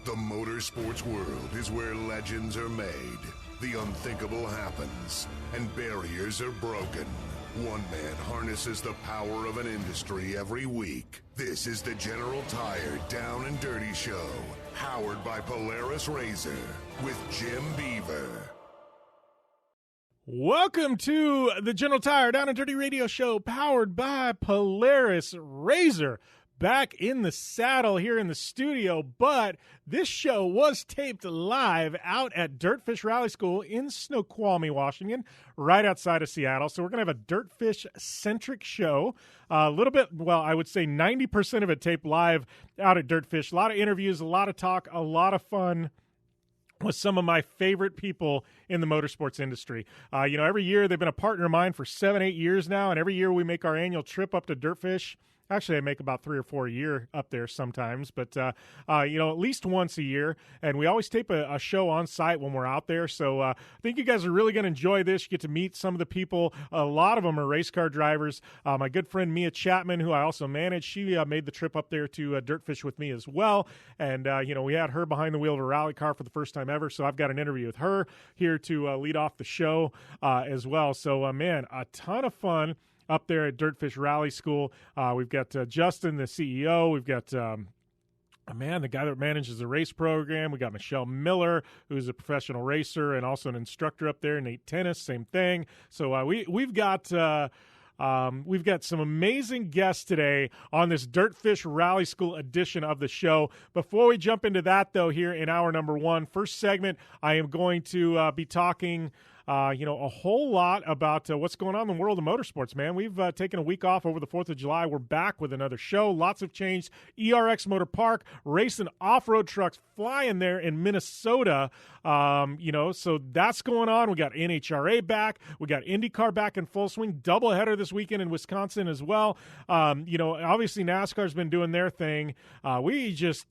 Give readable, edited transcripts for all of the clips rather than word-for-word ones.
The motorsports world is where legends are made, the unthinkable happens, and barriers are broken. One man harnesses the power of an industry every week. This is the General Tire Down and Dirty Show, powered by Polaris RZR, with Jim Beaver. Welcome to the General Tire Down and Dirty Radio Show, powered by Polaris RZR. Back in the saddle here in the studio, but this show was taped live out at DirtFish Rally School in Snoqualmie, Washington, right outside of Seattle. So we're going to have a DirtFish-centric show. A little bit, well, I would say 90% of it taped live out at DirtFish. A lot of interviews, a lot of talk, a lot of fun with some of my favorite people in the motorsports industry. Every year they've been a partner of mine for 7-8 years now, and every year we make our annual trip up to DirtFish. Actually, I make about 3 or 4 a year up there sometimes, but, at least once a year. And we always tape a show on site when we're out there. So I think you guys are really going to enjoy this. You get to meet some of the people. A lot of them are race car drivers. My good friend Mia Chapman, who I also manage, she made the trip up there to DirtFish with me as well. And, we had her behind the wheel of a rally car for the first time ever. So I've got an interview with her here to lead off the show as well. So, a ton of fun up there at DirtFish Rally School. We've got Justin, the CEO. We've got the guy that manages the race program. We got Michelle Miller, who's a professional racer and also an instructor up there. Nate Tennis, same thing. So we've got some amazing guests today on this DirtFish Rally School edition of the show. Before we jump into that, though, here in hour number one, first segment, I am going to be talking a whole lot about what's going on in the world of motorsports, man. We've taken a week off over the 4th of July. We're back with another show. Lots have changed. ERX Motor Park, racing off-road trucks flying there in Minnesota. So that's going on. We got NHRA back. We got IndyCar back in full swing. Doubleheader this weekend in Wisconsin as well. Obviously NASCAR's been doing their thing. It's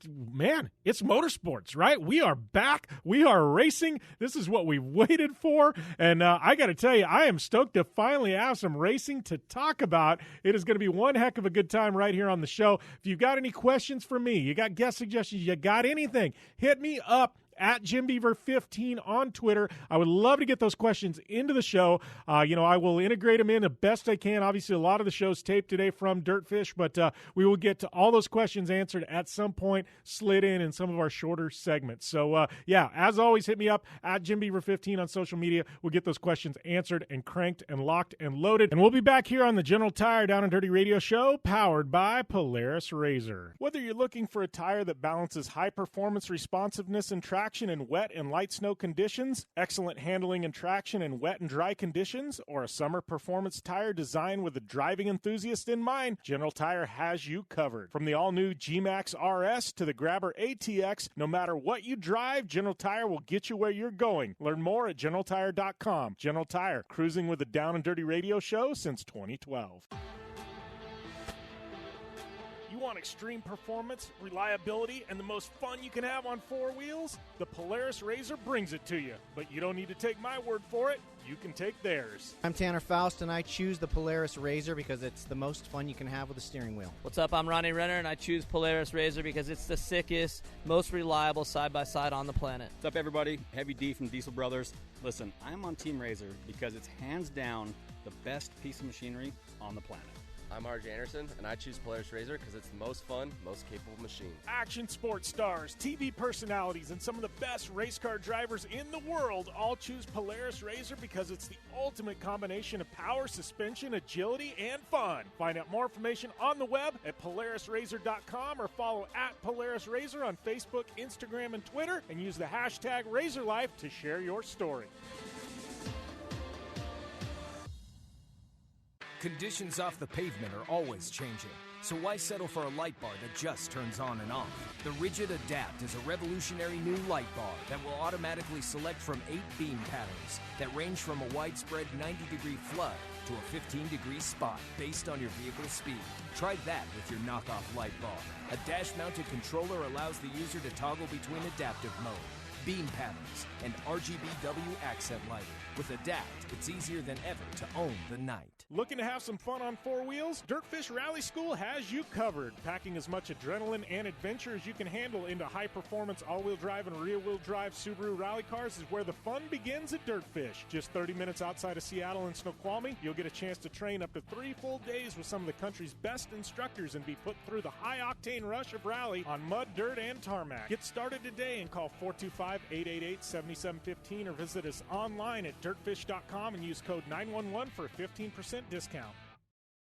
motorsports, right? We are back. We are racing. This is what we've waited for. And I got to tell you, I am stoked to finally have some racing to talk about. It is going to be one heck of a good time right here on the show. If you've got any questions for me, you got guest suggestions, you got anything, hit me up at JimBeaver15 on Twitter. I would love to get those questions into the show. I will integrate them in the best I can. Obviously, a lot of the show's taped today from DirtFish, but we will get to all those questions answered at some point, slid in some of our shorter segments. So, as always, hit me up at JimBeaver15 on social media. We'll get those questions answered and cranked and locked and loaded. And we'll be back here on the General Tire Down and Dirty Radio Show, powered by Polaris RZR. Whether you're looking for a tire that balances high performance, responsiveness, and traction in wet and light snow conditions, excellent handling and traction in wet and dry conditions, or a summer performance tire designed with the driving enthusiast in mind, General Tire has you covered. From the all-new G-Max RS to the Grabber ATX, no matter what you drive, General Tire will get you where you're going. Learn more at GeneralTire.com. General Tire, cruising with the Down and Dirty Radio Show since 2012. You want extreme performance, reliability, and the most fun you can have on four wheels? The Polaris RZR brings it to you. But you don't need to take my word for it. You can take theirs. I'm Tanner Faust, and I choose the Polaris RZR because it's the most fun you can have with a steering wheel. What's up? I'm Ronnie Renner, and I choose Polaris RZR because it's the sickest, most reliable side-by-side on the planet. What's up, everybody? Heavy D from Diesel Brothers. Listen, I'm on Team RZR because it's hands down the best piece of machinery on the planet. I'm RJ Anderson, and I choose Polaris RZR because it's the most fun, most capable machine. Action sports stars, TV personalities, and some of the best race car drivers in the world all choose Polaris RZR because it's the ultimate combination of power, suspension, agility, and fun. Find out more information on the web at PolarisRZR.com or follow at Polaris RZR on Facebook, Instagram, and Twitter, and use the hashtag RZRLife to share your story. Conditions off the pavement are always changing, so why settle for a light bar that just turns on and off? The Rigid Adapt is a revolutionary new light bar that will automatically select from 8 beam patterns that range from a widespread 90-degree flood to a 15-degree spot based on your vehicle's speed. Try that with your knockoff light bar. A dash-mounted controller allows the user to toggle between adaptive mode. beam patterns, and RGBW accent lighting. With Adapt, it's easier than ever to own the night. Looking to have some fun on four wheels? DirtFish Rally School has you covered. Packing as much adrenaline and adventure as you can handle into high-performance all-wheel drive and rear-wheel drive Subaru rally cars is where the fun begins at DirtFish. Just 30 minutes outside of Seattle in Snoqualmie, you'll get a chance to train up to 3 full days with some of the country's best instructors and be put through the high-octane rush of rally on mud, dirt, and tarmac. Get started today and call 425-888-7715 or visit us online at dirtfish.com and use code 911 for a 15% discount.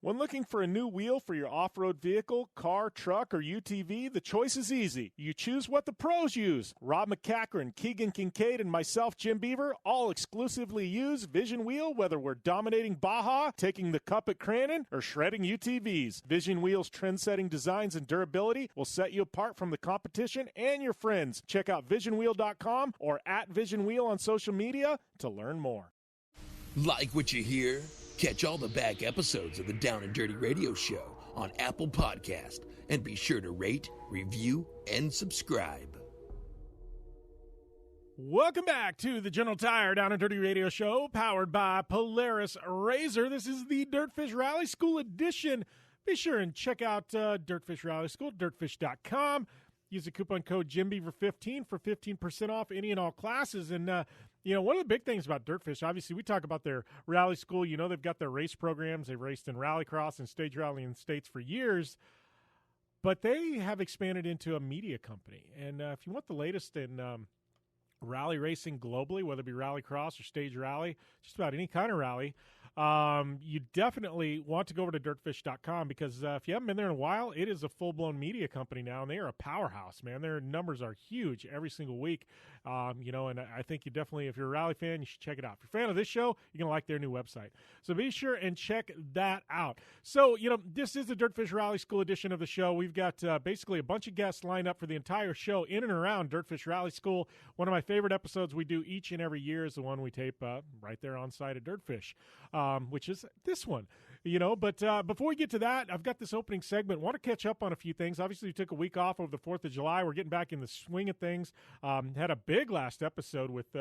When looking for a new wheel for your off-road vehicle, car, truck, or UTV, the choice is easy. You choose what the pros use. Rob McCachran, Keegan Kincaid, and myself, Jim Beaver, all exclusively use Vision Wheel, whether we're dominating Baja, taking the cup at Crandon, or shredding UTVs. Vision Wheel's trend-setting designs and durability will set you apart from the competition and your friends. Check out visionwheel.com or at Vision Wheel on social media to learn more. Like what you hear? Catch all the back episodes of the Down and Dirty Radio Show on Apple Podcast, and be sure to rate, review, and subscribe. Welcome back to the General Tire Down and Dirty Radio Show, powered by Polaris RZR. This is the DirtFish Rally School edition. Be sure and check out DirtFish Rally School, dirtfish.com. Use the coupon code JimBeaver15 for 15% off any and all classes. And one of the big things about DirtFish, obviously, we talk about their rally school. You know, they've got their race programs. They've raced in rallycross and stage rally in the States for years. But they have expanded into a media company. And if you want the latest in rally racing globally, whether it be rallycross or stage rally, just about any kind of rally, you definitely want to go over to dirtfish.com because if you haven't been there in a while, it is a full-blown media company now, and they are a powerhouse, man. Their numbers are huge every single week, and I think you definitely, if you're a rally fan, you should check it out. If you're a fan of this show, you're going to like their new website. So be sure and check that out. So, this is the DirtFish Rally School edition of the show. We've got basically a bunch of guests lined up for the entire show in and around DirtFish Rally School. One of my favorite episodes we do each and every year is the one we tape right there on site at DirtFish. Which is this one, But before we get to that, I've got this opening segment. Want to catch up on a few things. Obviously, we took a week off over the 4th of July. We're getting back in the swing of things. Had a big last episode with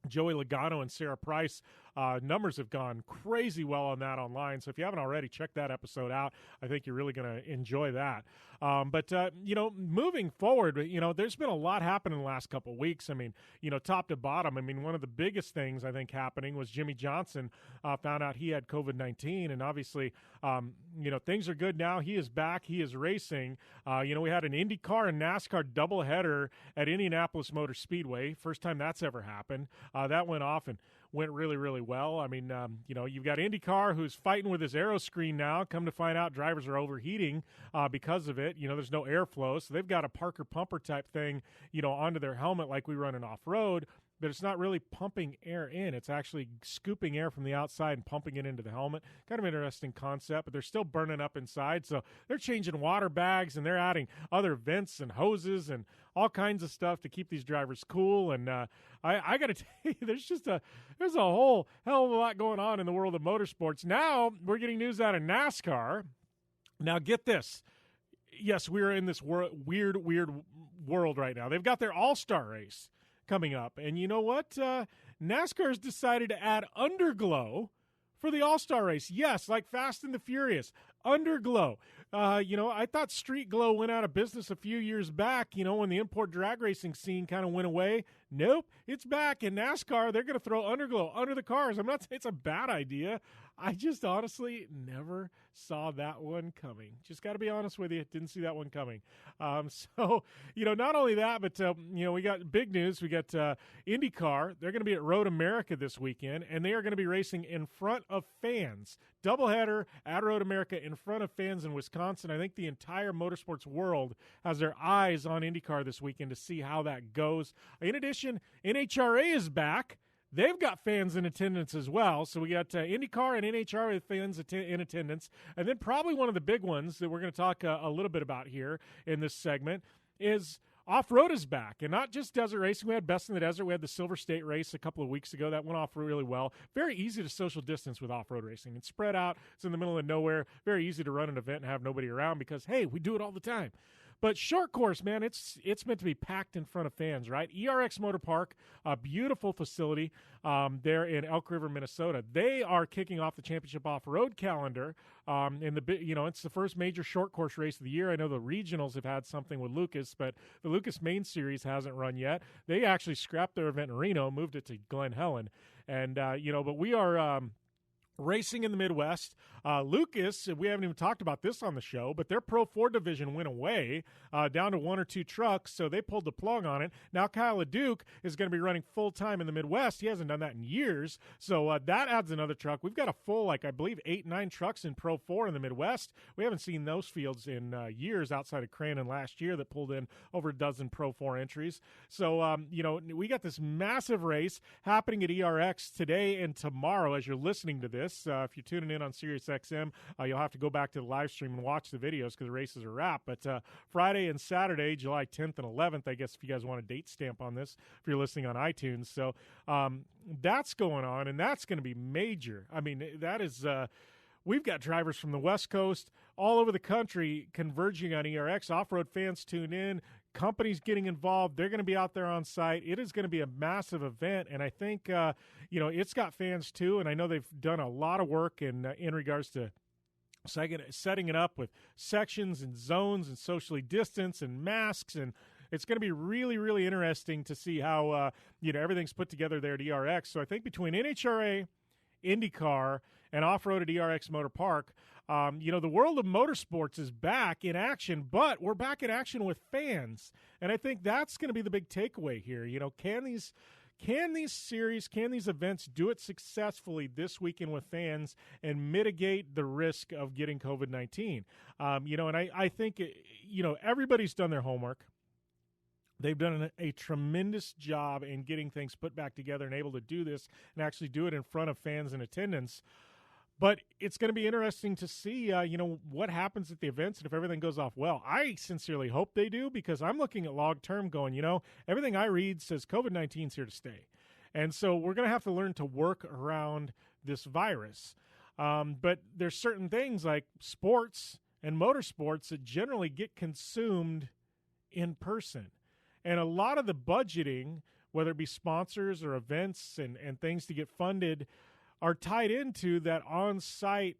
Joey Logano and Sarah Price. Numbers have gone crazy well on that online. So if you haven't already, check that episode out. I think you're really going to enjoy that. But moving forward, there's been a lot happening in the last couple of weeks. I mean, top to bottom. I mean, one of the biggest things I think happening was Jimmy Johnson found out he had COVID-19. And obviously, things are good now. He is back. He is racing. We had an IndyCar and NASCAR doubleheader at Indianapolis Motor Speedway. First time that's ever happened. That went off and went really, really well. I mean, you've got IndyCar who's fighting with his aero screen now. Come to find out, drivers are overheating because of it. There's no airflow, so they've got a Parker pumper type thing, onto their helmet like we run in off-road. But it's not really pumping air in. It's actually scooping air from the outside and pumping it into the helmet. Kind of interesting concept, but they're still burning up inside. So they're changing water bags, and they're adding other vents and hoses and all kinds of stuff to keep these drivers cool. And I got to tell you, there's a whole hell of a lot going on in the world of motorsports. Now we're getting news out of NASCAR. Now get this. Yes, we're in this weird world right now. They've got their all-star race coming up. And you know what? NASCAR's decided to add underglow for the All-Star race. Yes, like Fast and the Furious. Underglow. I thought Street Glow went out of business a few years back, when the import drag racing scene kind of went away. Nope, it's back. In NASCAR, they're going to throw underglow under the cars. I'm not saying it's a bad idea. I just honestly never saw that one coming. Just got to be honest with you. Didn't see that one coming. Not only that, but, we got big news. We got IndyCar. They're going to be at Road America this weekend, and they are going to be racing in front of fans. Doubleheader at Road America in front of fans in Wisconsin. I think the entire motorsports world has their eyes on IndyCar this weekend to see how that goes. In addition, NHRA is back. They've got fans in attendance as well. So we got IndyCar and NHRA fans in attendance. And then probably one of the big ones that we're going to talk a little bit about here in this segment is off-road is back. And not just desert racing. We had Best in the Desert. We had the Silver State race a couple of weeks ago. That went off really well. Very easy to social distance with off-road racing. It's spread out. It's in the middle of nowhere. Very easy to run an event and have nobody around because, hey, we do it all the time. But short course, man, it's meant to be packed in front of fans, right? ERX Motor Park, a beautiful facility there in Elk River, Minnesota. They are kicking off the championship off-road calendar. It's the first major short course race of the year. I know the regionals have had something with Lucas, but the Lucas Main Series hasn't run yet. They actually scrapped their event in Reno, moved it to Glen Helen, and but we are racing in the Midwest. Lucas, we haven't even talked about this on the show, but their Pro 4 division went away down to 1 or 2 trucks, so they pulled the plug on it. Now Kyle LeDuc is going to be running full-time in the Midwest. He hasn't done that in years, so that adds another truck. We've got a full, I believe, 8-9 trucks in Pro 4 in the Midwest. We haven't seen those fields in years outside of Crandon last year that pulled in over a dozen Pro 4 entries. So, we got this massive race happening at ERX today and tomorrow as you're listening to this. If you're tuning in on Sirius XM, you'll have to go back to the live stream and watch the videos because the races are wrapped. But Friday and Saturday, July 10th and 11th, I guess if you guys want a date stamp on this, if you're listening on iTunes. So that's going on, and that's going to be major. I mean, that is we've got drivers from the West Coast all over the country converging on ERX. Off-road fans tune in. Companies getting involved. They're going to be out there on site. It is going to be a massive event, and I think it's got fans too. And I know they've done a lot of work in regards to setting it up with sections and zones and socially distanced and masks, and it's going to be really, really interesting to see how everything's put together there at ERX. So I think between NHRA, IndyCar, and off-road at ERX Motor Park, the world of motorsports is back in action, but we're back in action with fans. And I think that's going to be the big takeaway here. Can these events do it successfully this weekend with fans and mitigate the risk of getting COVID-19? And I think, everybody's done their homework. They've done a tremendous job in getting things put back together and able to do this and actually do it in front of fans in attendance. But it's going to be interesting to see, what happens at the events and if everything goes off well. I sincerely hope they do because I'm looking at long-term going, everything I read says COVID-19 is here to stay. And so we're going to have to learn to work around this virus. But there's certain things like sports and motorsports that generally get consumed in person. And a lot of the budgeting, whether it be sponsors or events and things to get funded, are tied into that on-site,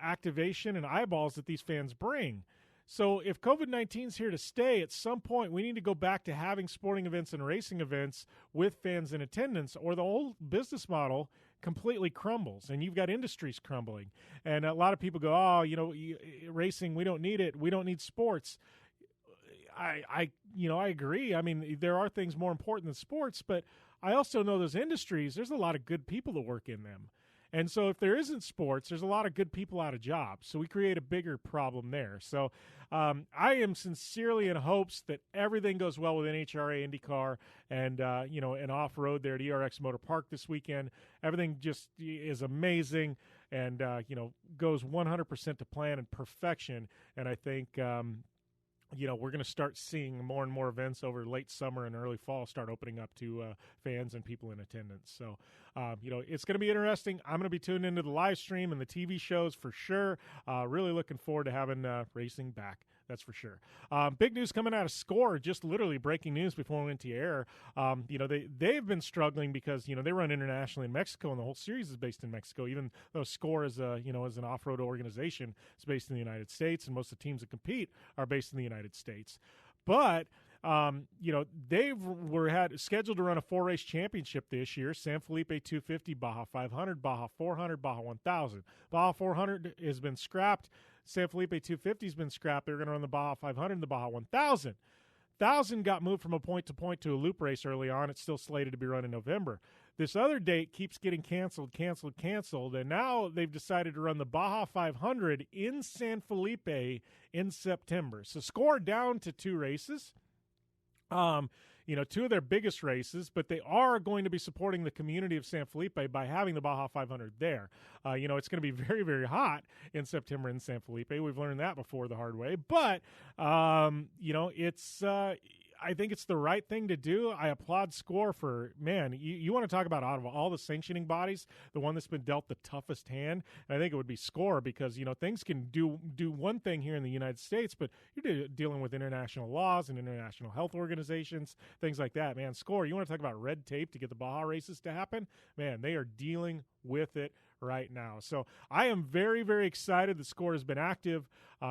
activation and eyeballs that these fans bring. So if COVID-19 is here to stay, at some point we need to go back to having sporting events and racing events with fans in attendance, or the whole business model completely crumbles, and you've got industries crumbling. And a lot of people go, racing, we don't need it. We don't need sports. I agree. I mean, there are things more important than sports, but I also know those industries, there's a lot of good people that work in them. And so if there isn't sports, there's a lot of good people out of jobs. So we create a bigger problem there. So I am sincerely in hopes that everything goes well with NHRA, IndyCar, and, and off-road there at ERX Motor Park this weekend. Everything just is amazing and, goes 100% to plan and perfection. And I think we're going to start seeing more and more events over late summer and early fall start opening up to fans and people in attendance. So, it's going to be interesting. I'm going to be tuning into the live stream and the TV shows for sure. Really looking forward to having racing back. That's for sure. Big news coming out of SCORE, just literally breaking news before we went to air. They've been struggling because, they run internationally in Mexico, and the whole series is based in Mexico, even though SCORE is as an off-road organization, it's based in the United States, and most of the teams that compete are based in the United States. But they had scheduled to run a 4-race championship this year: San Felipe 250, Baja 500, Baja 400, Baja 1000. Baja 400 has been scrapped. San Felipe 250 has been scrapped. They're going to run the Baja 500 and the Baja 1000. 1000 got moved from a point-to-point to a loop race early on. It's still slated to be run in November. This other date keeps getting canceled, and now they've decided to run the Baja 500 in San Felipe in September. So SCORE down to 2 races. 2 of their biggest races, but they are going to be supporting the community of San Felipe by having the Baja 500 there. It's going to be very, very hot in September in San Felipe. We've learned that before the hard way, but, it's, I think it's the right thing to do. I applaud SCORE for, man, you want to talk about out of all the sanctioning bodies, the one that's been dealt the toughest hand, and I think it would be SCORE because, things can do one thing here in the United States, but you're dealing with international laws and international health organizations, things like that. Man, SCORE, you want to talk about red tape to get the Baja races to happen? Man, they are dealing with it right now. So I am very, very excited that SCORE has been active.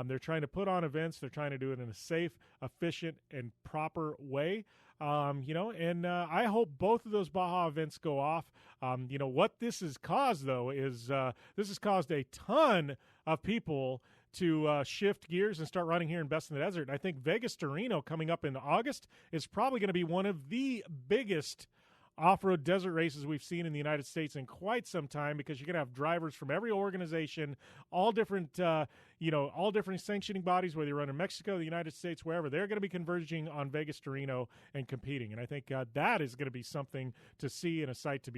They're trying to put on events. They're trying to do it in a safe, efficient, and proper way. And I hope both of those Baja events go off. What this has caused, though, is this has caused a ton of people to shift gears and start running here in Best in the Desert. And I think Vegas to Reno coming up in August is probably going to be one of the biggest off-road desert races we've seen in the United States in quite some time, because you're going to have drivers from every organization, all different sanctioning bodies, whether you run in Mexico, the United States, wherever. They're going to be converging on Vegas to Reno and competing. And I think that is going to be something to see and a sight to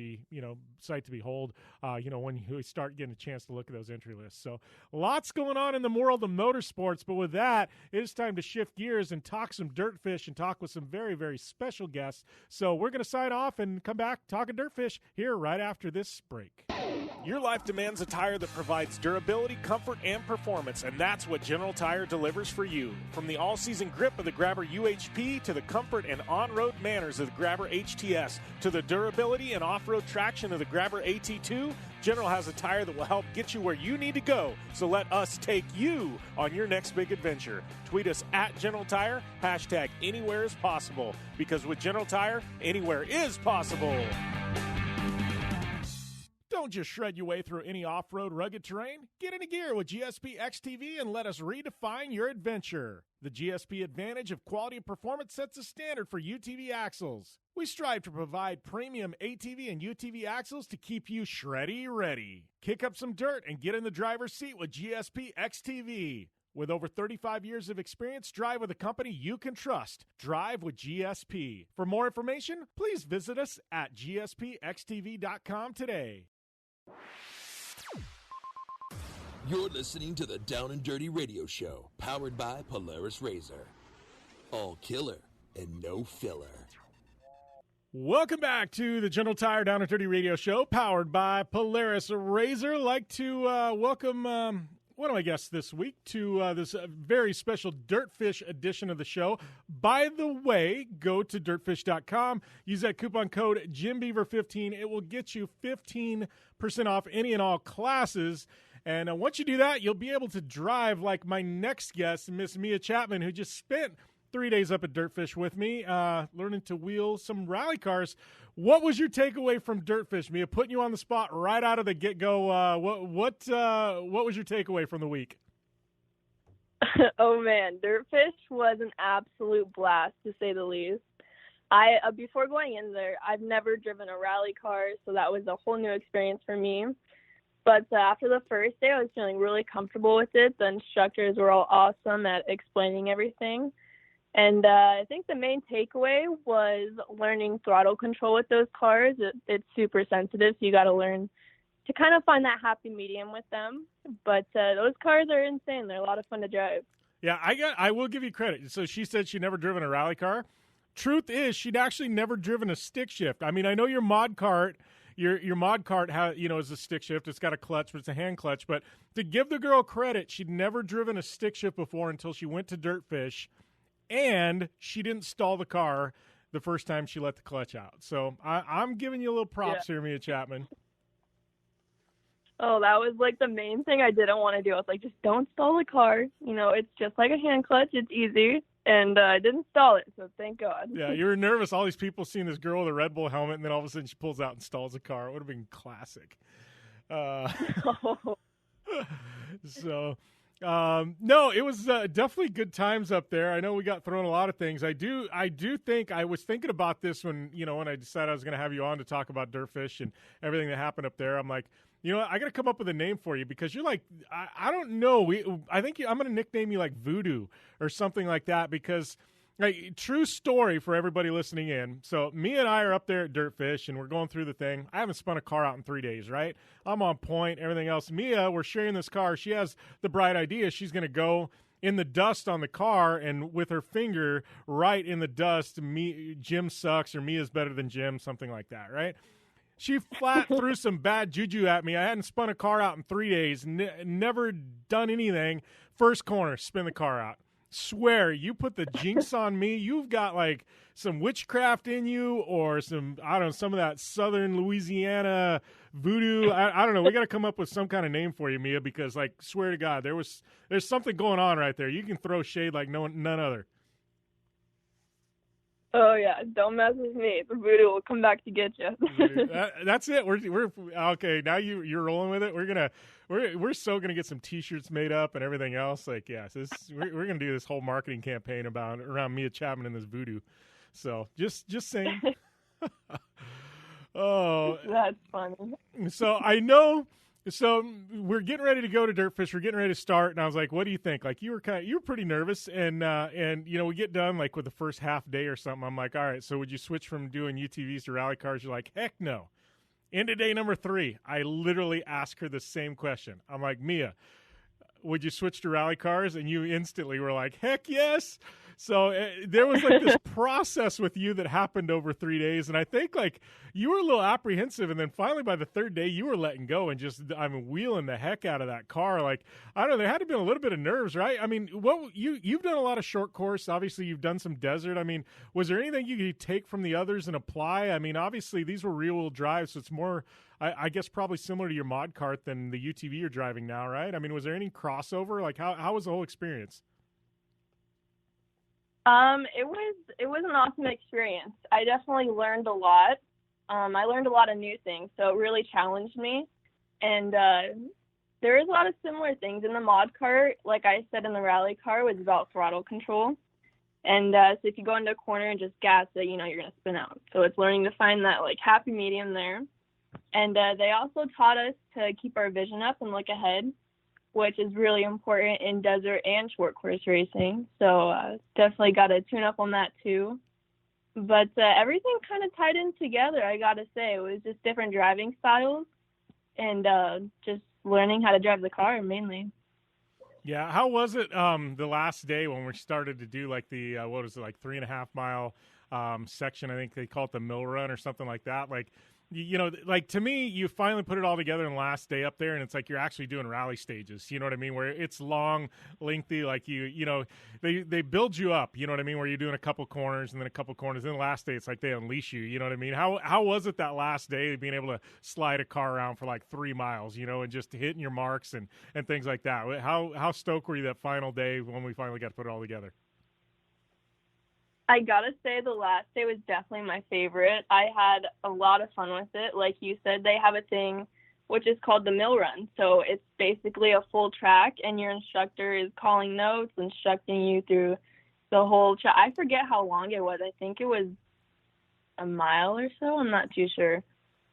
behold, when you start getting a chance to look at those entry lists. So lots going on in the world of motorsports. But with that, it is time to shift gears and talk some DirtFish and talk with some very, very special guests. So we're going to sign off and come back talking DirtFish here right after this break. Your life demands a tire that provides durability, comfort, and performance, and that's what General Tire delivers for you. From the all-season grip of the Grabber UHP to the comfort and on-road manners of the Grabber HTS to the durability and off-road traction of the Grabber AT2, General has a tire that will help get you where you need to go. So let us take you on your next big adventure. Tweet us at General Tire, hashtag anywhere is possible, because with General Tire, anywhere is possible. Don't just shred your way through any off-road rugged terrain. Get into gear with GSP XTV and let us redefine your adventure. The GSP advantage of quality and performance sets a standard for UTV axles. We strive to provide premium ATV and UTV axles to keep you shreddy ready. Kick up some dirt and get in the driver's seat with GSP XTV. With over 35 years of experience, drive with a company you can trust. Drive with GSP. For more information, please visit us at gspxtv.com today. You're listening to the Down and Dirty Radio Show, powered by Polaris RZR. All killer and no filler. Welcome back to the General Tire Down and Dirty Radio Show, powered by Polaris RZR. Like to welcome one of my guests this week to this very special DirtFish edition of the show. By the way, go to dirtfish.com. Use that coupon code JimBeaver15. It will get you 15% off any and all classes. And once you do that, you'll be able to drive like my next guest, Miss Mia Chapman, who just spent 3 days up at DirtFish with me, learning to wheel some rally cars. What was your takeaway from DirtFish, Mia? Putting you on the spot right out of the get-go. What was your takeaway from the week? Oh man, DirtFish was an absolute blast, to say the least. Before going in there, I've never driven a rally car, so that was a whole new experience for me. But after the first day, I was feeling really comfortable with it. The instructors were all awesome at explaining everything. And I think the main takeaway was learning throttle control with those cars. It's super sensitive, so you got to learn to kind of find that happy medium with them. But those cars are insane. They're a lot of fun to drive. Yeah, I will give you credit. So she said she'd never driven a rally car. Truth is, she'd actually never driven a stick shift. I mean, I know your mod cart. Your mod cart is a stick shift. It's got a clutch, but it's a hand clutch. But to give the girl credit, she'd never driven a stick shift before until she went to DirtFish, and she didn't stall the car the first time she let the clutch out. So I'm giving you a little props here, Mia Chapman. Oh, that was like the main thing I didn't want to do. I was like, just don't stall the car. It's just like a hand clutch. It's easy. And I didn't stall it, so thank God. Yeah, you were nervous. All these people seeing this girl with a Red Bull helmet, and then all of a sudden she pulls out and stalls a car. It would have been classic. So, no, it was definitely good times up there. I know we got thrown a lot of things. I do think I was thinking about this when I decided I was going to have you on to talk about DirtFish and everything that happened up there. I'm like, I got to come up with a name for you because you're like, I don't know. I'm going to nickname you like Voodoo or something like that because, like, true story for everybody listening in. So me and I are up there at DirtFish and we're going through the thing. I haven't spun a car out in 3 days, right? I'm on point, everything else. Mia, we're sharing this car. She has the bright idea. She's going to go in the dust on the car, and with her finger right in the dust, Jim sucks or Mia's better than Jim, something like that, right? She flat threw some bad juju at me. I hadn't spun a car out in 3 days, never done anything. First corner, spin the car out. Swear, you put the jinx on me. You've got like some witchcraft in you, or some, I don't know, some of that Southern Louisiana voodoo. I don't know. We got to come up with some kind of name for you, Mia, because like, swear to God, there's something going on right there. You can throw shade like none other. Oh yeah, don't mess with me. The voodoo will come back to get you. That's it. We're okay. Now you're rolling with it. We're so gonna get some T-shirts made up and everything else. Like, yes, we're gonna do this whole marketing campaign around Mia Chapman and this voodoo. So just saying. Oh, that's funny. So I know. So we're getting ready to go to DirtFish. We're getting ready to start, and I was like, "What do you think?" Like, you were pretty nervous, and you know, we get done like with the first half day or something. I'm like, "All right, so would you switch from doing UTVs to rally cars?" You're like, "Heck no." Into day number 3, I literally asked her the same question. I'm like, "Mia, would you switch to rally cars?" And you instantly were like, "Heck yes." So there was like this process with you that happened over 3 days, and I think like you were a little apprehensive, and then finally by the third day you were letting go and just wheeling the heck out of that car. Like, I don't know, there had to be a little bit of nerves, right? I mean, you've done a lot of short course. Obviously, you've done some desert. I mean, was there anything you could take from the others and apply? I mean, obviously these were rear-wheel drive, so it's more, I guess, probably similar to your mod cart than the UTV you're driving now, right? I mean, was there any crossover? Like, how was the whole experience? It was an awesome experience. I definitely learned a lot. I learned a lot of new things, so it really challenged me. And there is a lot of similar things in the mod cart. Like I said, in the rally car was about throttle control. And so if you go into a corner and just gas it, you know you're going to spin out. So it's learning to find that like happy medium there. And they also taught us to keep our vision up and look ahead, which is really important in desert and short course racing. So definitely got to tune up on that too. But everything kind of tied in together, I got to say. It was just different driving styles and just learning how to drive the car mainly. Yeah. How was it the last day when we started to do like the, what was it, like 3.5 mile section? I think they call it the mill run or something like that. Like, you know, like to me, you finally put it all together in the last day up there, and it's like you're actually doing rally stages. You know what I mean? Where it's long, lengthy, like you know, they build you up. You know what I mean? Where you're doing a couple corners and then a couple corners. Then the last day, it's like they unleash you. You know what I mean? How was it that last day, being able to slide a car around for like 3 miles? You know, and just hitting your marks and things like that. How stoked were you that final day when we finally got to put it all together? I gotta say the last day was definitely my favorite. I had a lot of fun with it. Like you said, they have a thing which is called the mill run. So it's basically a full track, and your instructor is calling notes, instructing you through the whole track. I forget how long it was. I think it was a mile or so. I'm not too sure.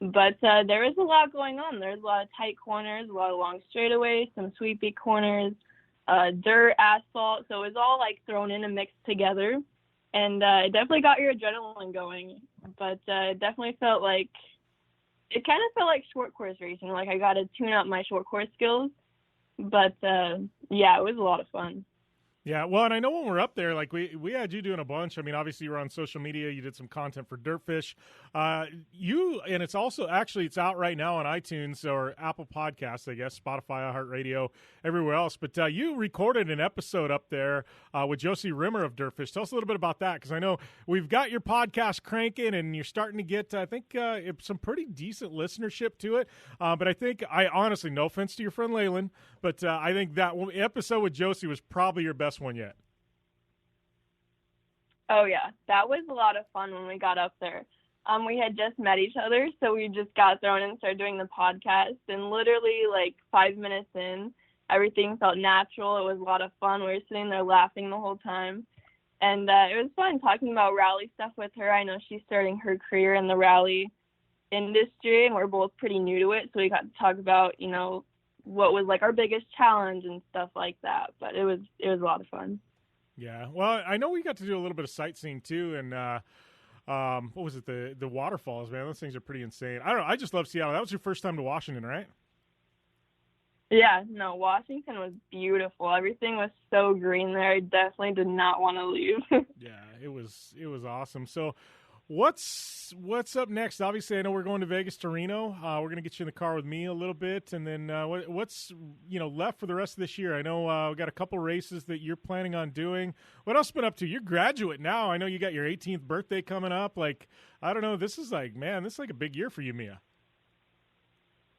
But there is a lot going on. There's a lot of tight corners, a lot of long straightaways, some sweepy corners, dirt, asphalt. So it was all like thrown in and mixed together. And it definitely got your adrenaline going, but it definitely felt like short course racing. Like I got to tune up my short course skills, but yeah, it was a lot of fun. Yeah, well, and I know when we're up there, like we had you doing a bunch. I mean, obviously you were on social media. You did some content for DirtFish. And it's also actually it's out right now on iTunes or Apple Podcasts, I guess, Spotify, iHeartRadio, everywhere else. But you recorded an episode up there with Josie Rimmer of DirtFish. Tell us a little bit about that, because I know we've got your podcast cranking, and you're starting to get, I think, some pretty decent listenership to it. But I think I honestly, no offense to your friend Leyland, but I think that episode with Josie was probably your best one yet. Oh yeah, that was a lot of fun when we got up there. We had just met each other, so we just got thrown in and started doing the podcast, and literally like 5 minutes in, everything felt natural. It was a lot of fun. We were sitting there laughing the whole time, and it was fun talking about rally stuff with her. I know she's starting her career in the rally industry, and we're both pretty new to it, so we got to talk about, you know, what was like our biggest challenge and stuff like that. But it was a lot of fun. Yeah, well, I know we got to do a little bit of sightseeing too, and what was it, the waterfalls, man? Those things are pretty insane. I don't know, I just love Seattle. That was your first time to Washington, right? Yeah, no, Washington was beautiful. Everything was so green there. I definitely did not want to leave. Yeah, it was awesome. So what's up next? Obviously, I know we're going to Vegas to Reno. We're going to get you in the car with me a little bit, and then what's left for the rest of this year? I know we got a couple races that you're planning on doing. What else been up to? You're graduate now. I know you got your 18th birthday coming up. Like, I don't know. This is like a big year for you, Mia.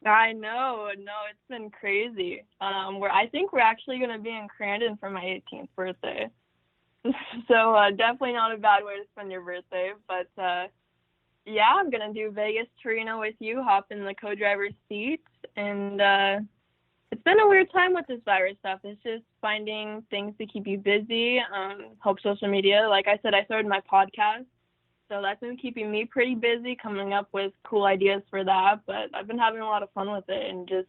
I know. No, it's been crazy. I think we're actually going to be in Crandon for my 18th birthday. So definitely not a bad way to spend your birthday. But, yeah, I'm going to do Vegas to Reno with you, hop in the co-driver's seat. And it's been a weird time with this virus stuff. It's just finding things to keep you busy, help social media. Like I said, I started my podcast. So that's been keeping me pretty busy, coming up with cool ideas for that. But I've been having a lot of fun with it and just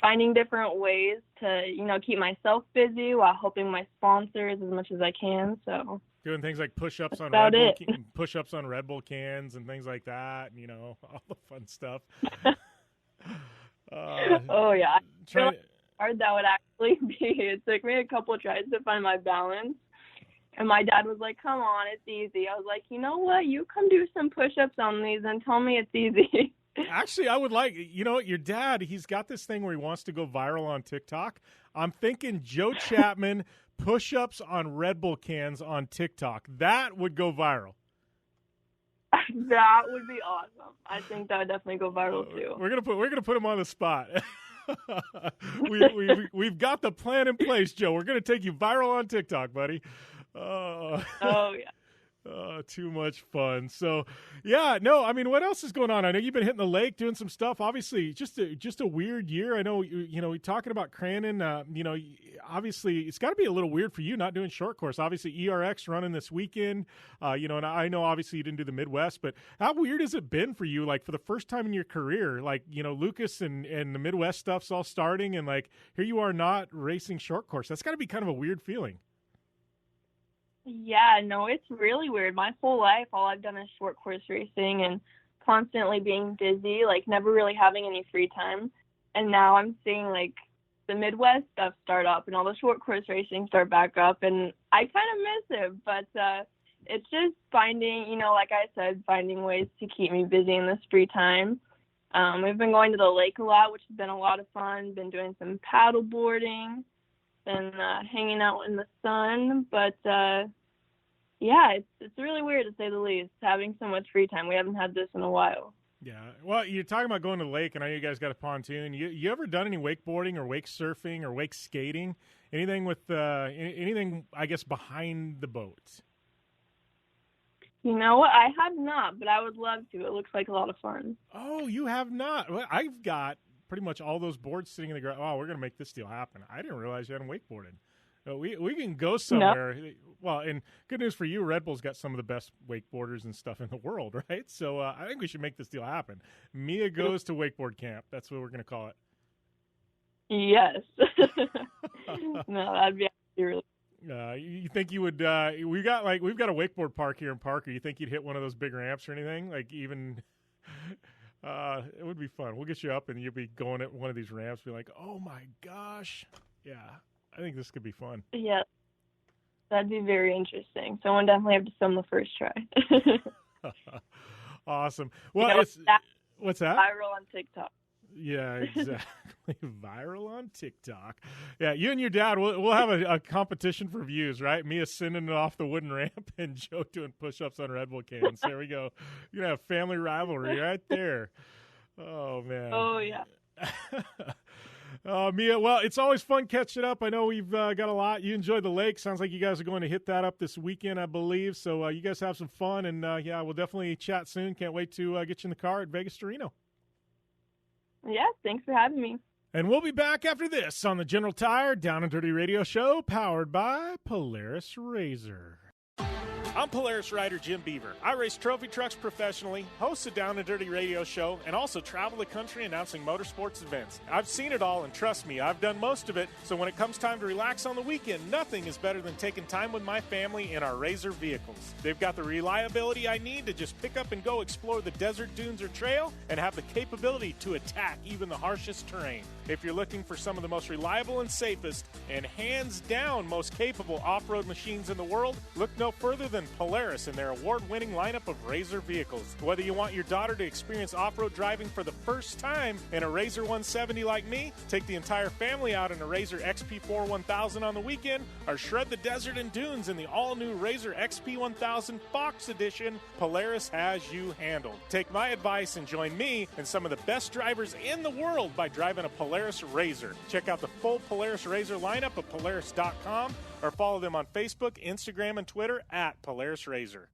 finding different ways to, keep myself busy while helping my sponsors as much as I can. So doing things like push-ups on Red Bull cans and things like that, and, all the fun stuff. Oh, yeah. I feel like how hard that would actually be. It took me a couple of tries to find my balance. And my dad was like, come on, it's easy. I was like, you know what? You come do some push-ups on these and tell me it's easy. Actually, I would like, your dad, he's got this thing where he wants to go viral on TikTok. I'm thinking Joe Chapman push-ups on Red Bull cans on TikTok. That would go viral. That would be awesome. I think that would definitely go viral too. We're gonna put him on the spot. We've got the plan in place, Joe. We're gonna take you viral on TikTok, buddy. Oh yeah. Too much fun. So, yeah, no, I mean, what else is going on? I know you've been hitting the lake, doing some stuff. Obviously, just a weird year. I know, we're talking about Crandon. Obviously, it's got to be a little weird for you not doing short course. Obviously, ERX running this weekend. And I know obviously you didn't do the Midwest, but how weird has it been for you? Like for the first time in your career, like Lucas and the Midwest stuff's all starting, and like here you are not racing short course. That's got to be kind of a weird feeling. Yeah, no, it's really weird. My whole life, all I've done is short course racing and constantly being busy, like never really having any free time. And now I'm seeing like the Midwest stuff start up and all the short course racing start back up. And I kind of miss it, but it's just finding, like I said, finding ways to keep me busy in this free time. We've been going to the lake a lot, which has been a lot of fun. Been doing some paddle boarding. And hanging out in the sun, but yeah, it's really weird to say the least, having so much free time. We haven't had this in a while. Yeah, well, you're talking about going to the lake, and I know you guys got a pontoon. You ever done any wakeboarding or wake surfing or wake skating? Anything with anything, I guess, behind the boat? You know what? I have not, but I would love to. It looks like a lot of fun. Oh, you have not? Well, I've got pretty much all those boards sitting in the ground. Oh, we're going to make this deal happen. I didn't realize you hadn't wakeboarded. We can go somewhere. No. Well, and good news for you, Red Bull's got some of the best wakeboarders and stuff in the world, right? So I think we should make this deal happen. Mia goes to wakeboard camp. That's what we're going to call it. Yes. No, that'd be actually really. You think you would? We've got a wakeboard park here in Parker. You think you'd hit one of those big ramps or anything? Like even. It would be fun. We'll get you up, and you'll be going at one of these ramps, be like, "Oh my gosh, yeah!" I think this could be fun. Yeah, that'd be very interesting. Someone definitely have to film the first try. Awesome. Well, what's that? Viral on TikTok. Yeah, exactly. Viral on TikTok. Yeah, you and your dad, we'll have a competition for views, right? Mia sending it off the wooden ramp and Joe doing push-ups on Red Bull cans. There we go. You're going to have family rivalry right there. Oh, man. Oh, yeah. Mia, well, it's always fun catching up. I know we've got a lot. You enjoyed the lake. Sounds like you guys are going to hit that up this weekend, I believe. So you guys have some fun, and, yeah, we'll definitely chat soon. Can't wait to get you in the car at Vegas to Reno. Yeah, thanks for having me. And we'll be back after this on the General Tire Down and Dirty Radio Show, powered by Polaris RZR. I'm Polaris rider Jim Beaver. I race trophy trucks professionally, host a Down and Dirty radio show, and also travel the country announcing motorsports events. I've seen it all, and trust me, I've done most of it, so when it comes time to relax on the weekend, nothing is better than taking time with my family in our RZR vehicles. They've got the reliability I need to just pick up and go explore the desert, dunes, or trail, and have the capability to attack even the harshest terrain. If you're looking for some of the most reliable and safest, and hands down most capable off-road machines in the world, look no further than Polaris and their award-winning lineup of RZR vehicles. Whether you want your daughter to experience off-road driving for the first time in a RZR 170 like me, take the entire family out in a RZR XP4 1000 on the weekend, or shred the desert and dunes in the all-new RZR XP 1000 Fox Edition, Polaris has you handled. Take my advice and join me and some of the best drivers in the world by driving a Polaris RZR. Check out the full Polaris RZR lineup at Polaris.com or follow them on Facebook, Instagram, and Twitter at Polaris RZR.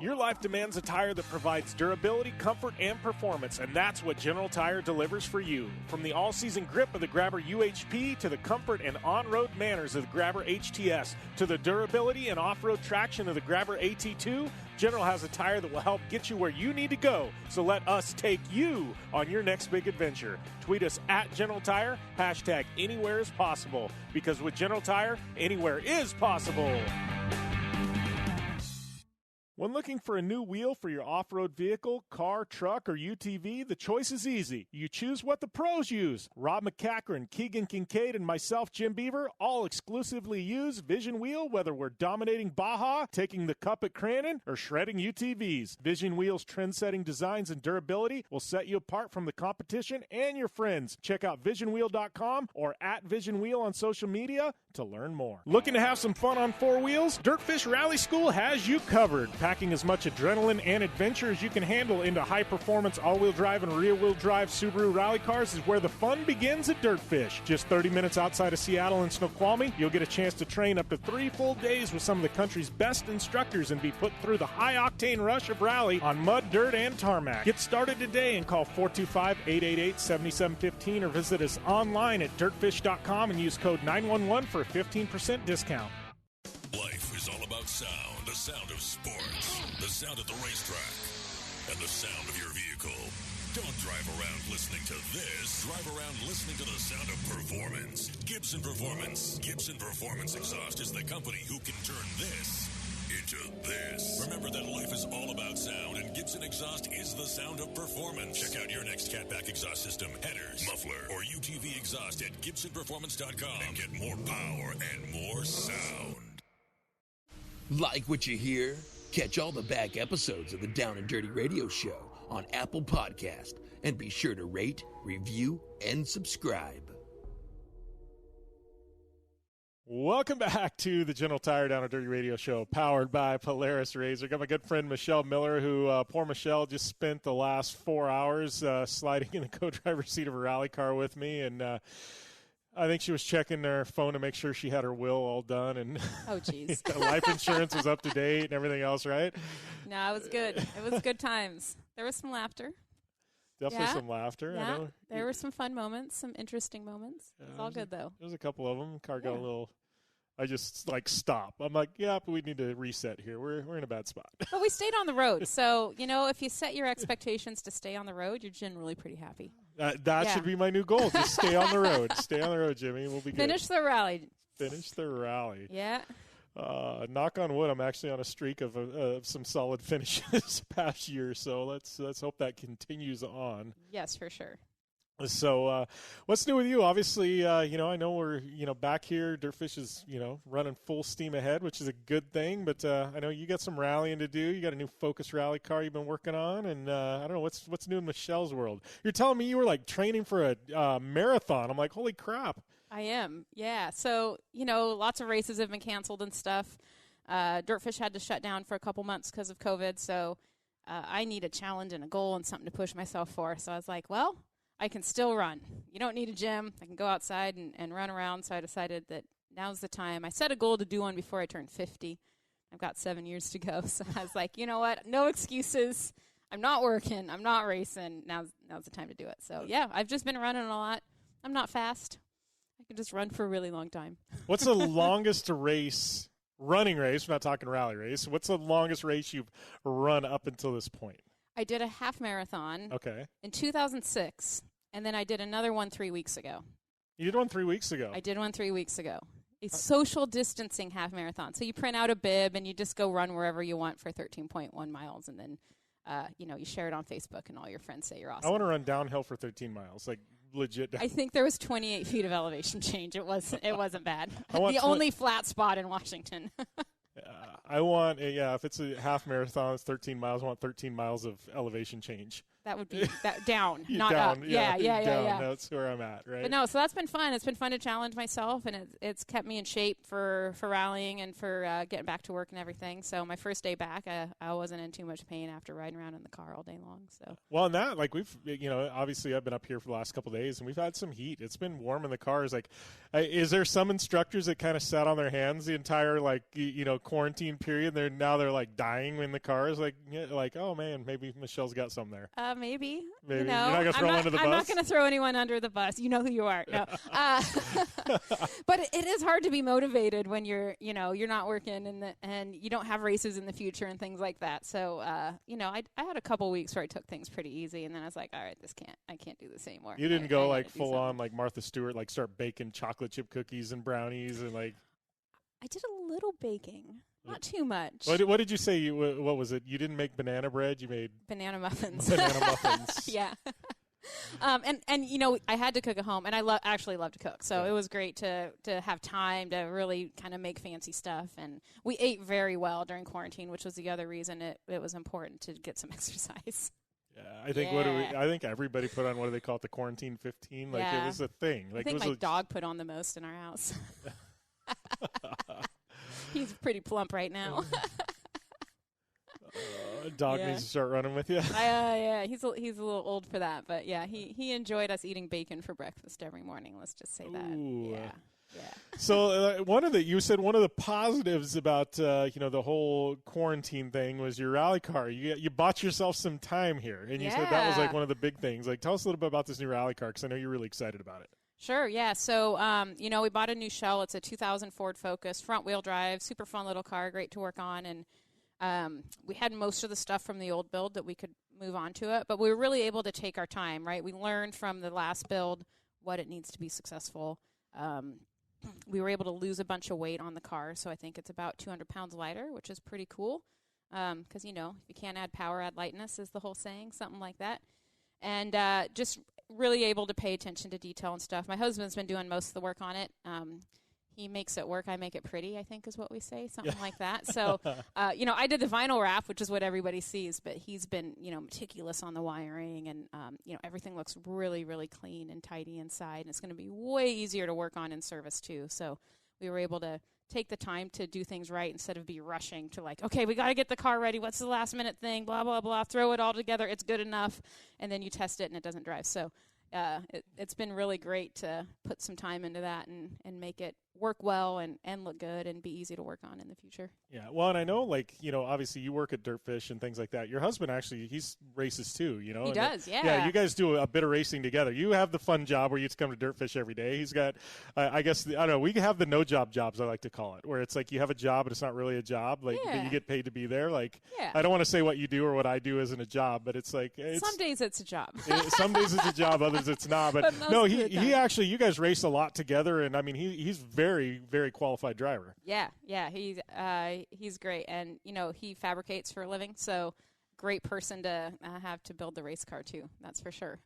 Your life demands a tire that provides durability, comfort, and performance, and that's what General Tire delivers for you. From the all-season grip of the Grabber UHP to the comfort and on-road manners of the Grabber HTS to the durability and off-road traction of the Grabber AT2, General has a tire that will help get you where you need to go. So let us take you on your next big adventure. Tweet us at General Tire, hashtag anywhere is possible, because with General Tire, anywhere is possible. When looking for a new wheel for your off-road vehicle, car, truck, or UTV, the choice is easy. You choose what the pros use. Rob McCachran, Keegan Kincaid, and myself, Jim Beaver, all exclusively use Vision Wheel, whether we're dominating Baja, taking the cup at Crandon, or shredding UTVs. Vision Wheel's trend-setting designs and durability will set you apart from the competition and your friends. Check out visionwheel.com or at Vision Wheel on social media to learn more. Looking to have some fun on four wheels? DirtFish Rally School has you covered. Packing as much adrenaline and adventure as you can handle into high-performance all-wheel drive and rear-wheel drive Subaru rally cars is where the fun begins at DirtFish. Just 30 minutes outside of Seattle in Snoqualmie, you'll get a chance to train up to 3 full days with some of the country's best instructors and be put through the high-octane rush of rally on mud, dirt, and tarmac. Get started today and call 425-888-7715 or visit us online at dirtfish.com and use code 911 for a 15% discount. Life is all about sound, the sound of sports, the sound of the racetrack, and the sound of your vehicle. Don't drive around listening to this. Drive around listening to the sound of performance. Gibson Performance. Gibson Performance Exhaust is the company who can turn this into this. Remember that life is all about sound, and Gibson Exhaust is the sound of performance. Check out your next catback exhaust system, headers, muffler, or UTV exhaust at GibsonPerformance.com and get more power and more sound. Like what you hear? Catch all the back episodes of the Down and Dirty Radio Show on Apple Podcast, and be sure to rate, review, and subscribe. Welcome back to the General Tire Down and Dirty Radio Show, powered by Polaris RZR. Got my good friend Michelle Miller, who, poor Michelle, just spent the last 4 hours sliding in the co-driver's seat of a rally car with me, and I think she was checking her phone to make sure she had her will all done, and oh, geez, life insurance was up to date and everything else, right? No, it was good. It was good times. There was some laughter. Definitely some laughter. Yeah, I know. There were some fun moments, some interesting moments. It was all good, though. There's a couple of them. Car got a little. I just stop. I'm like, yeah, but we need to reset here. We're in a bad spot. But we stayed on the road, so if you set your expectations to stay on the road, you're generally pretty happy. That should be my new goal. Just stay on the road. Stay on the road, Jimmy. We'll be good. Finish the rally. Finish the rally. Yeah. Knock on wood, I'm actually on a streak of some solid finishes past year, so let's hope that continues on. Yes, for sure. So what's new with you? Obviously, I know we're, back here. DirtFish is, running full steam ahead, which is a good thing. But I know you got some rallying to do. You got a new Focus rally car you've been working on. And I don't know, what's new in Michelle's world? You're telling me you were, training for a marathon. I'm like, holy crap. I am, yeah. So, lots of races have been canceled and stuff. DirtFish had to shut down for a couple months because of COVID. So I need a challenge and a goal and something to push myself for. So I was like, well, I can still run. You don't need a gym. I can go outside and run around. So I decided that now's the time. I set a goal to do one before I turned 50. I've got 7 years to go. So I was like, you know what? No excuses. I'm not working. I'm not racing. Now's the time to do it. So, yeah, I've just been running a lot. I'm not fast. I can just run for a really long time. What's the longest race running race, we're not talking rally race. What's the longest race you've run up until this point? I did a half marathon in 2006, and then I did another one 3 weeks ago. You did one 3 weeks ago? I did one 3 weeks ago. A social distancing half marathon. So you print out a bib, and you just go run wherever you want for 13.1 miles, and then you share it on Facebook, and all your friends say you're awesome. I want to run downhill for 13 miles, like legit. I think there was 28 feet of elevation change. It wasn't bad. The only flat spot in Washington. I want, if it's a half marathon, it's 13 miles. I want 13 miles of elevation change. That would be down, not down, up. Yeah. That's where I'm at, right? But no, so that's been fun. It's been fun to challenge myself, and it's kept me in shape for rallying and for getting back to work and everything. So my first day back, I wasn't in too much pain after riding around in the car all day long. So well, and that, like, we've, obviously I've been up here for the last couple of days, and we've had some heat. It's been warm in the cars. Like, is there some instructors that kind of sat on their hands the entire quarantine period? They're like dying in the cars, like oh man, maybe Michelle's got some there. Maybe. You're not gonna throw them under the bus? I'm not going to throw anyone under the bus. You know who you are. No. But it is hard to be motivated when you're not working and you don't have races in the future and things like that. So, I had a couple weeks where I took things pretty easy, and then I was like, all right, I can't do this anymore. You didn't go full on like Martha Stewart, like start baking chocolate chip cookies and brownies and like. I did a little baking. Not too much. What did you say? What was it? You didn't make banana bread. You made banana muffins. Banana muffins. Yeah. And I had to cook at home, and I actually love to cook, so it was great to have time to really kind of make fancy stuff. And we ate very well during quarantine, which was the other reason it was important to get some exercise. Yeah, I think I think everybody put on, what do they call it, the quarantine 15? Like it was a thing. Like I think my dog put on the most in our house. He's pretty plump right now. Dog needs to start running with you. Yeah, he's a little old for that, but yeah, he enjoyed us eating bacon for breakfast every morning. Let's just say that. Ooh. Yeah. So you said one of the positives about the whole quarantine thing was your rally car. You bought yourself some time here, and you said that was like one of the big things. Like, tell us a little bit about this new rally car, because I know you're really excited about it. Sure, yeah. So, we bought a new shell. It's a 2000 Ford Focus, front-wheel drive, super fun little car, great to work on. And we had most of the stuff from the old build that we could move on to it, but we were really able to take our time, right? We learned from the last build what it needs to be successful. We were able to lose a bunch of weight on the car, so I think it's about 200 pounds lighter, which is pretty cool. Because, if you can't add power, add lightness is the whole saying, something like that. And just really able to pay attention to detail and stuff. My husband's been doing most of the work on it. He makes it work, I make it pretty, I think is what we say, something like that. So, I did the vinyl wrap, which is what everybody sees, but he's been, meticulous on the wiring, and, everything looks really, really clean and tidy inside, and it's going to be way easier to work on in service, too. So we were able to take the time to do things right instead of be rushing to like, okay, we got to get the car ready. What's the last minute thing? Blah, blah, blah. Throw it all together. It's good enough. And then you test it and it doesn't drive. So it's been really great to put some time into that and make it work well and look good and be easy to work on in the future. Yeah, well, and I know, obviously you work at DirtFish and things like that. Your husband actually, he's races too, He does, yeah. Yeah, you guys do a bit of racing together. You have the fun job where you just come to DirtFish every day. He's got, I don't know, we have the no-job jobs, I like to call it, where it's like you have a job, but it's not really a job. But you get paid to be there. I don't want to say what you do or what I do isn't a job, but it's like... some days it's a job. Some days it's a job, others it's not. But no, he actually, you guys race a lot together, and I mean, he's very, very qualified driver. Yeah, he's great, and he fabricates for a living, so great person to have to build the race car too. That's for sure.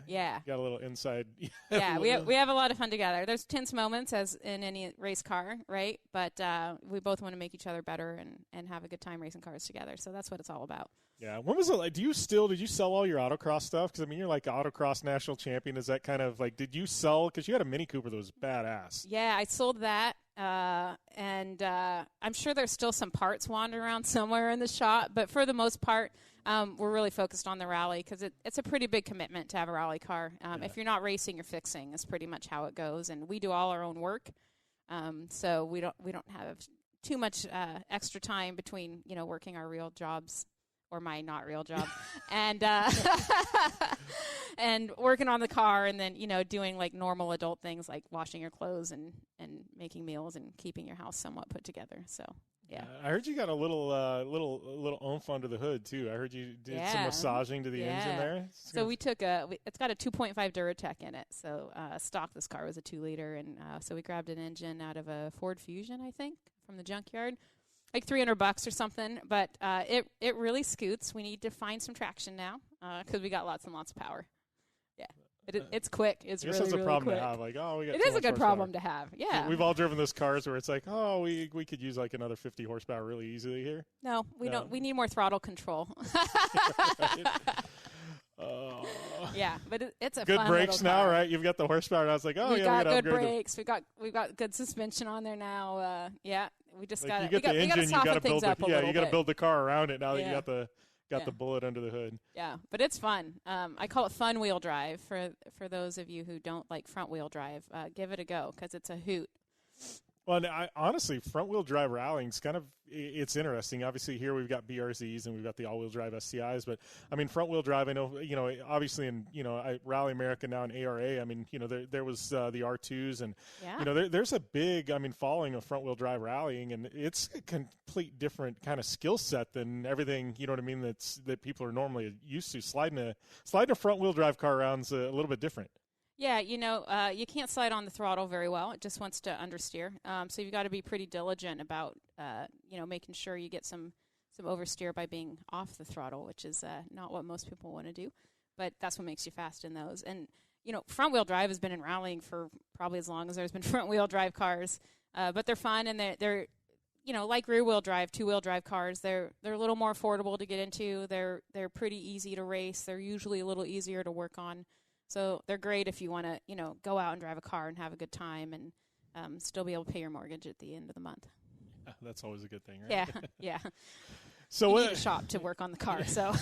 Yeah. Got a little inside. Yeah, we have a lot of fun together. There's tense moments as in any race car, right? But we both want to make each other better and have a good time racing cars together. So that's what it's all about. Yeah. When was it like? Did you sell all your autocross stuff? Because I mean, you're like autocross national champion. Is that kind of like? Did you sell? Because you had a Mini Cooper that was badass. Yeah, I sold that. And I'm sure there's still some parts wandering around somewhere in the shop, but for the most part, we're really focused on the rally because it's a pretty big commitment to have a rally car. If you're not racing, you're fixing is pretty much how it goes, and we do all our own work, so we don't have too much extra time between working our real jobs or my not real job, and and working on the car, and then doing like normal adult things like washing your clothes and making meals and keeping your house somewhat put together. So yeah. I heard you got a little oomph under the hood too. I heard you did some massaging to the engine there. So we took it's got a 2.5 Duratec in it. So stock this car was a 2-liter, and so we grabbed an engine out of a Ford Fusion, I think, from the junkyard. Like $300 or something, but it really scoots. We need to find some traction now because we got lots and lots of power. Yeah, it's quick. It's really, really quick. It's a problem to have. Like, we got. It is a good problem to have. Yeah, we've all driven those cars where it's like, we could use like another 50 horsepower really easily here. No, we don't. We need more throttle control. Yeah, but it's a good fun brakes little car. now, right? You've got the horsepower. I was like, we got good brakes. We've got good suspension on there now. Yeah, we just got to engine. You got to build you got to build the car around it now that you got the bullet under the hood. Yeah, but it's fun. I call it fun wheel drive for those of you who don't like front wheel drive. Give it a go because it's a hoot. Well, honestly, front-wheel drive rallying is it's interesting. Obviously, here we've got BRZs and we've got the all-wheel drive SCIs. But, I mean, front-wheel drive, I know, obviously in, Rally America now in ARA, I mean, there was the R2s. And, there's a big, following of front-wheel drive rallying. And it's a complete different kind of skill set than everything, that people are normally used to. Sliding a front-wheel drive car around is a little bit different. Yeah, you can't slide on the throttle very well. It just wants to understeer. So you've got to be pretty diligent about, making sure you get some oversteer by being off the throttle, which is not what most people want to do. But that's what makes you fast in those. And, front-wheel drive has been in rallying for probably as long as there's been front-wheel drive cars. But they're fun, and they're like rear-wheel drive, two-wheel drive cars. They're a little more affordable to get into. They're pretty easy to race. They're usually a little easier to work on. So they're great if you want to, go out and drive a car and have a good time and still be able to pay your mortgage at the end of the month. That's always a good thing, right? Yeah. So you need a shop to work on the car. So.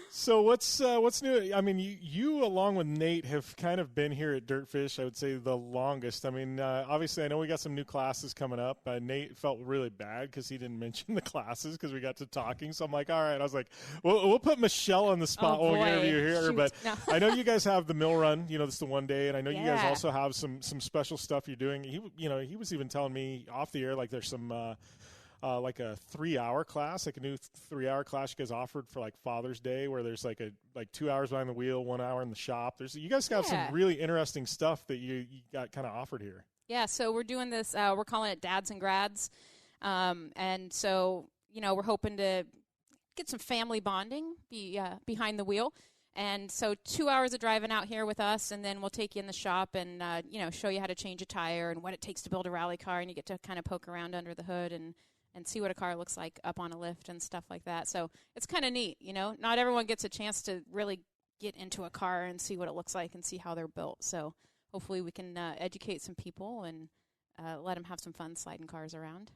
So what's new? I mean, you along with Nate have kind of been here at DirtFish, I would say, the longest. I mean, obviously, I know we got some new classes coming up. Nate felt really bad because he didn't mention the classes because we got to talking. So I'm like, all right. I was like, we'll put Michelle on the spot when we interview here. Shoot. But no. I know you guys have the mill run. This is the one day, and I know you guys also have some special stuff you're doing. He was even telling me off the air like there's some. Like a 3-hour class, like a new 3-hour class you guys offered for like Father's Day, where there's like 2 hours behind the wheel, 1 hour in the shop. You guys got some really interesting stuff that you got kind of offered here. Yeah, so we're doing this. We're calling it Dads and Grads, and so we're hoping to get some family bonding behind the wheel. And so 2 hours of driving out here with us, and then we'll take you in the shop and show you how to change a tire and what it takes to build a rally car, and you get to kind of poke around under the hood and see what a car looks like up on a lift and stuff like that. So it's kind of neat, Not everyone gets a chance to really get into a car and see what it looks like and see how they're built. So hopefully we can educate some people and let them have some fun sliding cars around.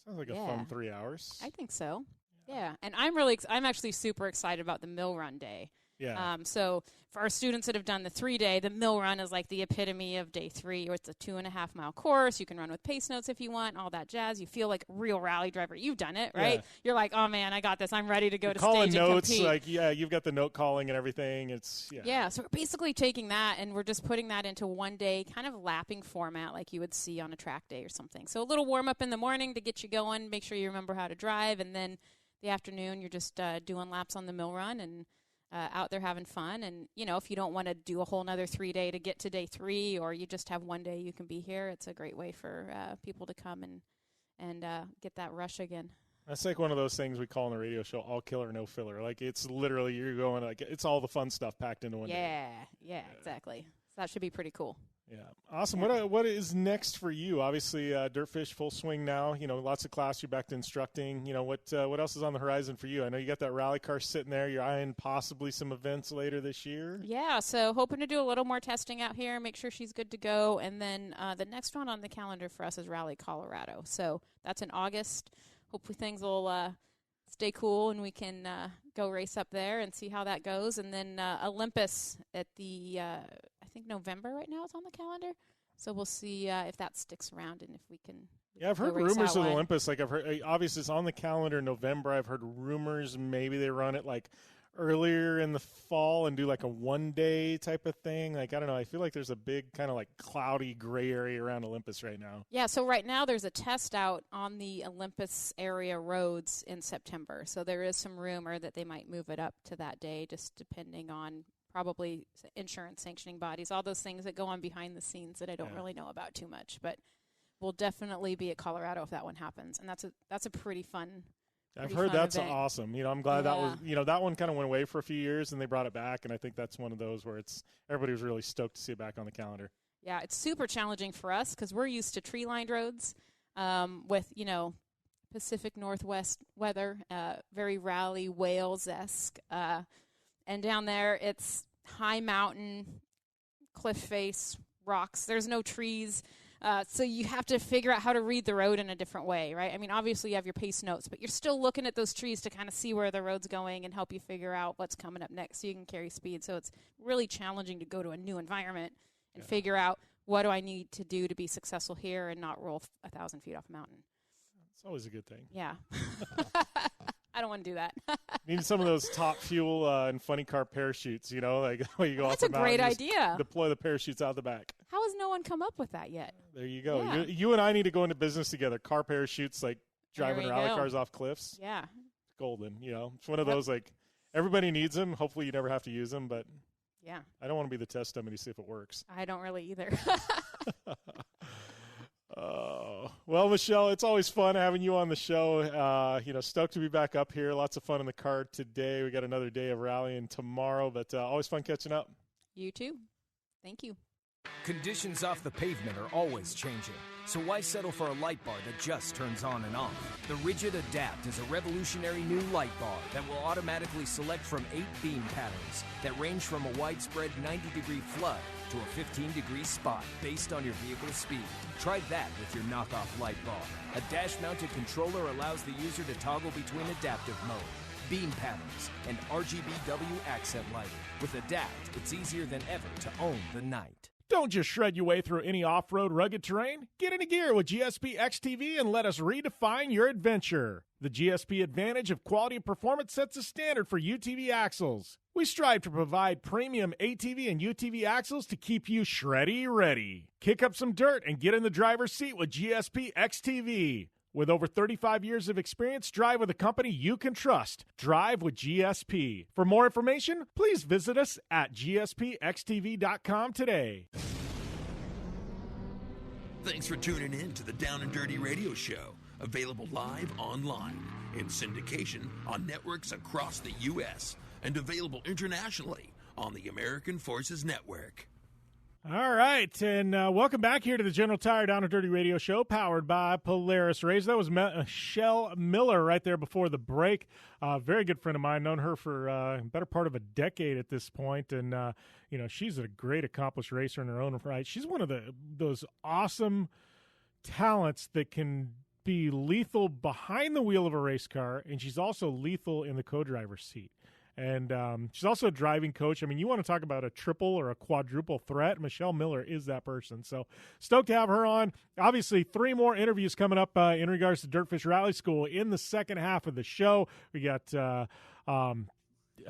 Sounds like a fun 3 hours. I think so. Yeah. And I'm actually super excited about the mill run day. Yeah. So for our students that have done the 3-day, the mill run is like the epitome of day 3, or it's a 2.5-mile course. You can run with pace notes if you want, all that jazz. You feel like a real rally driver. You've done it, right? Yeah. You're like, oh man, I got this. I'm ready to go to stage notes, and compete. You've got the note calling and everything. Yeah. So we're basically taking that and we're just putting that into 1 day kind of lapping format like you would see on a track day or something. So a little warm up in the morning to get you going, make sure you remember how to drive, and then the afternoon you're just doing laps on the mill run and out there having fun. And, if you don't want to do a whole nother 3-day to get to day 3, or you just have 1 day you can be here, it's a great way for people to come and get that rush again. That's like one of those things we call on the radio show, all killer, no filler. Like, it's literally, you're going, like, it's all the fun stuff packed into 1 day. Yeah, exactly. So that should be pretty cool. Yeah. Awesome. Yeah. What is next for you? Obviously, DirtFish full swing now. Lots of class. You're back to instructing. What else is on the horizon for you? I know you got that rally car sitting there. You're eyeing possibly some events later this year. Yeah. So hoping to do a little more testing out here, make sure she's good to go. And then the next one on the calendar for us is Rally Colorado. So that's in August. Hopefully things will stay cool and we can go race up there and see how that goes. And then Olympus at the I think November right now is on the calendar. So we'll see if that sticks around and if we can Yeah, I've heard rumors of Olympus. Like I've heard, obviously it's on the calendar in November. I've heard rumors maybe they run it like earlier in the fall and do like a 1-day type of thing. Like, I don't know. I feel like there's a big kind of like cloudy gray area around Olympus right now. Yeah, so right now there's a test out on the Olympus area roads in September. So there is some rumor that they might move it up to that day, just depending on probably insurance sanctioning bodies, all those things that go on behind the scenes that I don't really know about too much. But we'll definitely be at Colorado if that one happens. And that's a pretty fun I've heard that's event. Awesome. I'm glad that was, that one kind of went away for a few years and they brought it back. And I think that's one of those where everybody was really stoked to see it back on the calendar. Yeah, it's super challenging for us because we're used to tree-lined roads with, Pacific Northwest weather, very rally Wales-esque. And down there, it's high mountain, cliff face, rocks. There's no trees. So you have to figure out how to read the road in a different way, right? I mean, obviously you have your pace notes, but you're still looking at those trees to kind of see where the road's going and help you figure out what's coming up next so you can carry speed. So it's really challenging to go to a new environment and figure out what do I need to do to be successful here and not roll 1,000 feet off a mountain. It's always a good thing. Yeah. I don't want to do that. Need some of those top fuel and funny car parachutes, like when you go off That's the a mountain, great idea. Deploy the parachutes out the back. How has no one come up with that yet? There you go. Yeah. You and I need to go into business together. Car parachutes, like driving rally cars off cliffs. Yeah. Golden, It's one of those, like, everybody needs them. Hopefully you never have to use them, but yeah, I don't want to be the test dummy to see if it works. I don't really either. Well, Michelle, it's always fun having you on the show. Stoked to be back up here. Lots of fun in the car today. We got another day of rallying tomorrow, but always fun catching up. You too. Thank you. Conditions off the pavement are always changing, so why settle for a light bar that just turns on and off? The Rigid Adapt is a revolutionary new light bar that will automatically select from 8 beam patterns that range from a widespread 90-degree flood to a 15-degree spot based on your vehicle's speed. Try that with your knockoff light bar. A dash-mounted controller allows the user to toggle between adaptive mode, beam patterns, and RGBW accent lighting. With Adapt, it's easier than ever to own the night. Don't just shred your way through any off-road rugged terrain. Get into gear with GSP XTV and let us redefine your adventure. The GSP advantage of quality and performance sets a standard for UTV axles. We strive to provide premium ATV and UTV axles to keep you shreddy ready. Kick up some dirt and get in the driver's seat with GSP XTV. With over 35 years of experience, drive with a company you can trust. Drive with GSP. For more information, please visit us at gspxtv.com today. Thanks for tuning in to the Down and Dirty Radio Show. Available live online, in syndication on networks across the U.S., and available internationally on the American Forces Network. All right, and welcome back here to the General Tire Down and Dirty Radio Show, powered by Polaris RZR. That was Michelle Miller right there before the break. Very good friend of mine, known her for a better part of a decade at this point, and she's a great accomplished racer in her own right. She's one of those awesome talents that can be lethal behind the wheel of a race car, and she's also lethal in the co-driver's seat. And she's also a driving coach. I mean, you want to talk about a triple or a quadruple threat. Michelle Miller is that person. So stoked to have her on. Obviously, 3 more interviews coming up in regards to DirtFish Rally School in the second half of the show. We got,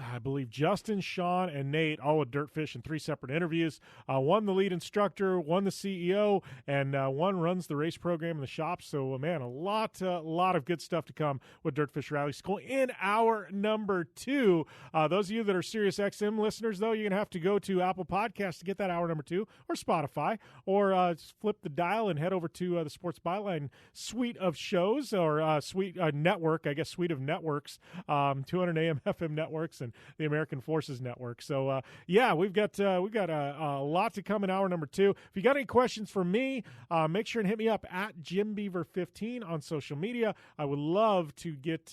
I believe, Justin, Sean, and Nate, all with DirtFish in 3 separate interviews. One the lead instructor, one the CEO, and one runs the race program in the shop. So, man, a lot of good stuff to come with DirtFish Rally School in hour number 2. Those of you that are Sirius XM listeners, though, you're going to have to go to Apple Podcasts to get that hour number 2, or Spotify, or just flip the dial and head over to the Sports Byline suite of shows, or suite network, I guess, suite of networks, 200 AM FM networks, and the American Forces Network. So, we've got a lot to come in hour number 2. If you got any questions for me, make sure and hit me up at JimBeaver15 on social media. I would love to get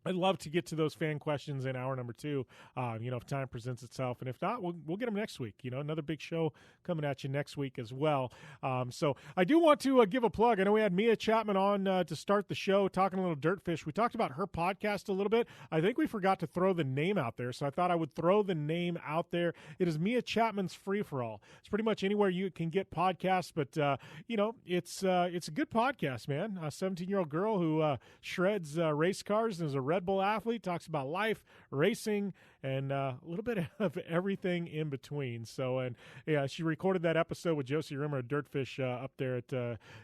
I'd love to get to those fan questions in hour number 2, if time presents itself. And if not, we'll get them next week. Another big show coming at you next week as well. So I do want to give a plug. I know we had Mia Chapman on to start the show, talking a little DirtFish. We talked about her podcast a little bit. I think we forgot to throw the name out there, so I thought I would throw the name out there. It is Mia Chapman's Free-for-All. It's pretty much anywhere you can get podcasts, but, it's a good podcast, man. A 17-year-old girl who shreds race cars and is a Red Bull athlete, talks about life, racing, and a little bit of everything in between. So, and yeah, she recorded that episode with Josie Rimmer at DirtFish up there at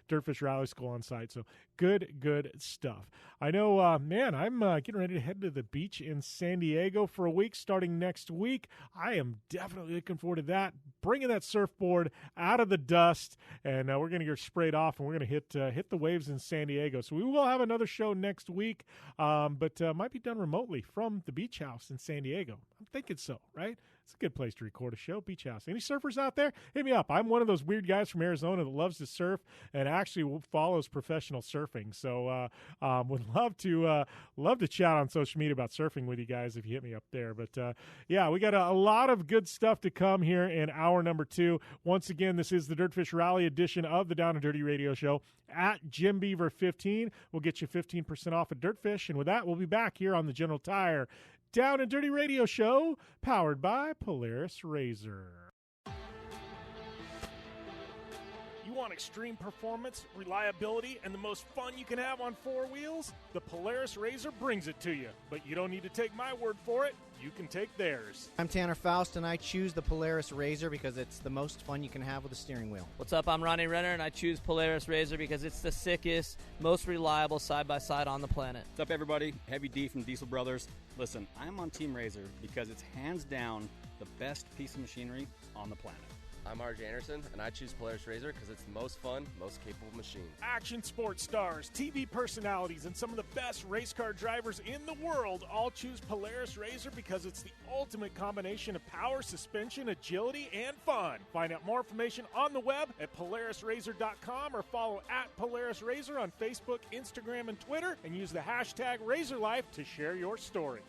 DirtFish Rally School on site. So good stuff. I know, I'm getting ready to head to the beach in San Diego for a week starting next week. I am definitely looking forward to that, bringing that surfboard out of the dust, and we're going to get sprayed off, and we're going to hit the waves in San Diego. So we will have another show next week, but might be done remotely from the beach house in San Diego. I'm thinking so, right? It's a good place to record a show, beach house. Any surfers out there? Hit me up. I'm one of those weird guys from Arizona that loves to surf and actually follows professional surfing. So would love to chat on social media about surfing with you guys if you hit me up there. But, we got a lot of good stuff to come here in hour number 2. Once again, this is the DirtFish Rally edition of the Down and Dirty Radio Show. At Jim Beaver 15 will get you 15% off at DirtFish. And with that, we'll be back here on the General Tire Down and Dirty Radio Show, powered by Polaris RZR. You want extreme performance, reliability, and the most fun you can have on 4 wheels? The Polaris RZR brings it to you. But you don't need to take my word for it. You can take theirs. I'm Tanner Faust, and I choose the Polaris RZR because it's the most fun you can have with a steering wheel. What's up? I'm Ronnie Renner, and I choose Polaris RZR because it's the sickest, most reliable side-by-side on the planet. What's up, everybody? Heavy D from Diesel Brothers. Listen, I'm on Team RZR because it's hands down the best piece of machinery on the planet. I'm RJ Anderson, and I choose Polaris RZR because it's the most fun, most capable machine. Action sports stars, TV personalities, and some of the best race car drivers in the world all choose Polaris RZR because it's the ultimate combination of power, suspension, agility, and fun. Find out more information on the web at PolarisRZR.com or follow at Polaris RZR on Facebook, Instagram, and Twitter, and use the hashtag RazorLife to share your story.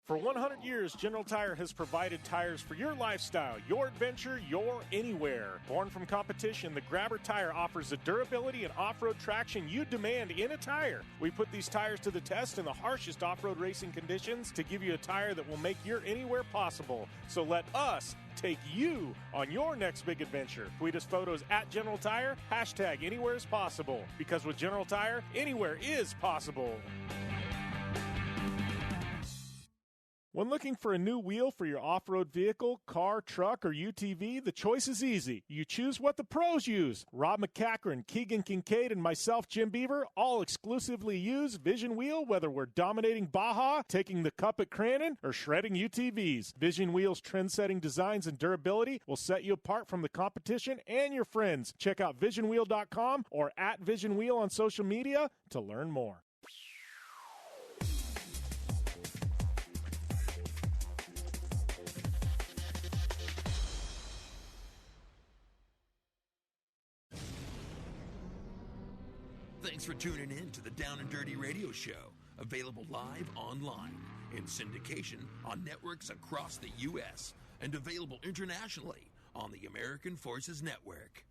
For 100 years, General Tire has provided tires for your lifestyle, your adventure, your anywhere. Born from competition, the Grabber tire offers the durability and off-road traction you demand in a tire. We put these tires to the test in the harshest off-road racing conditions to give you a tire that will make your anywhere possible. So let us take you on your next big adventure. Tweet us photos at General Tire, hashtag anywhere is possible. Because with General Tire, anywhere is possible. When looking for a new wheel for your off-road vehicle, car, truck, or UTV, the choice is easy. You choose what the pros use. Rob McCachran, Keegan Kincaid, and myself, Jim Beaver, all exclusively use Vision Wheel, whether we're dominating Baja, taking the cup at Crandon, or shredding UTVs. Vision Wheel's trend-setting designs and durability will set you apart from the competition and your friends. Check out VisionWheel.com or at Vision Wheel on social media to learn more. Thanks for tuning in to the Down and Dirty Radio Show, available live online, in syndication on networks across the U.S., and available internationally on the American Forces Network.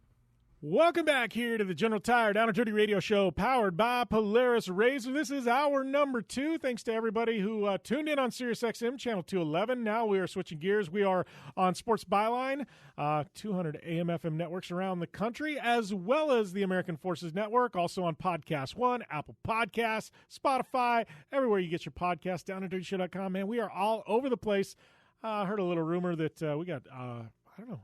Welcome back here to the General Tire Down and Dirty Radio Show, powered by Polaris RZR. This is hour number 2. Thanks to everybody who tuned in on SiriusXM Channel 211. Now we are switching gears. We are on Sports Byline, 200 AM FM networks around the country, as well as the American Forces Network, also on Podcast One, Apple Podcasts, Spotify, everywhere you get your podcast, downanddirtyshow.com. Man, we are all over the place. I heard a little rumor that we got, I don't know,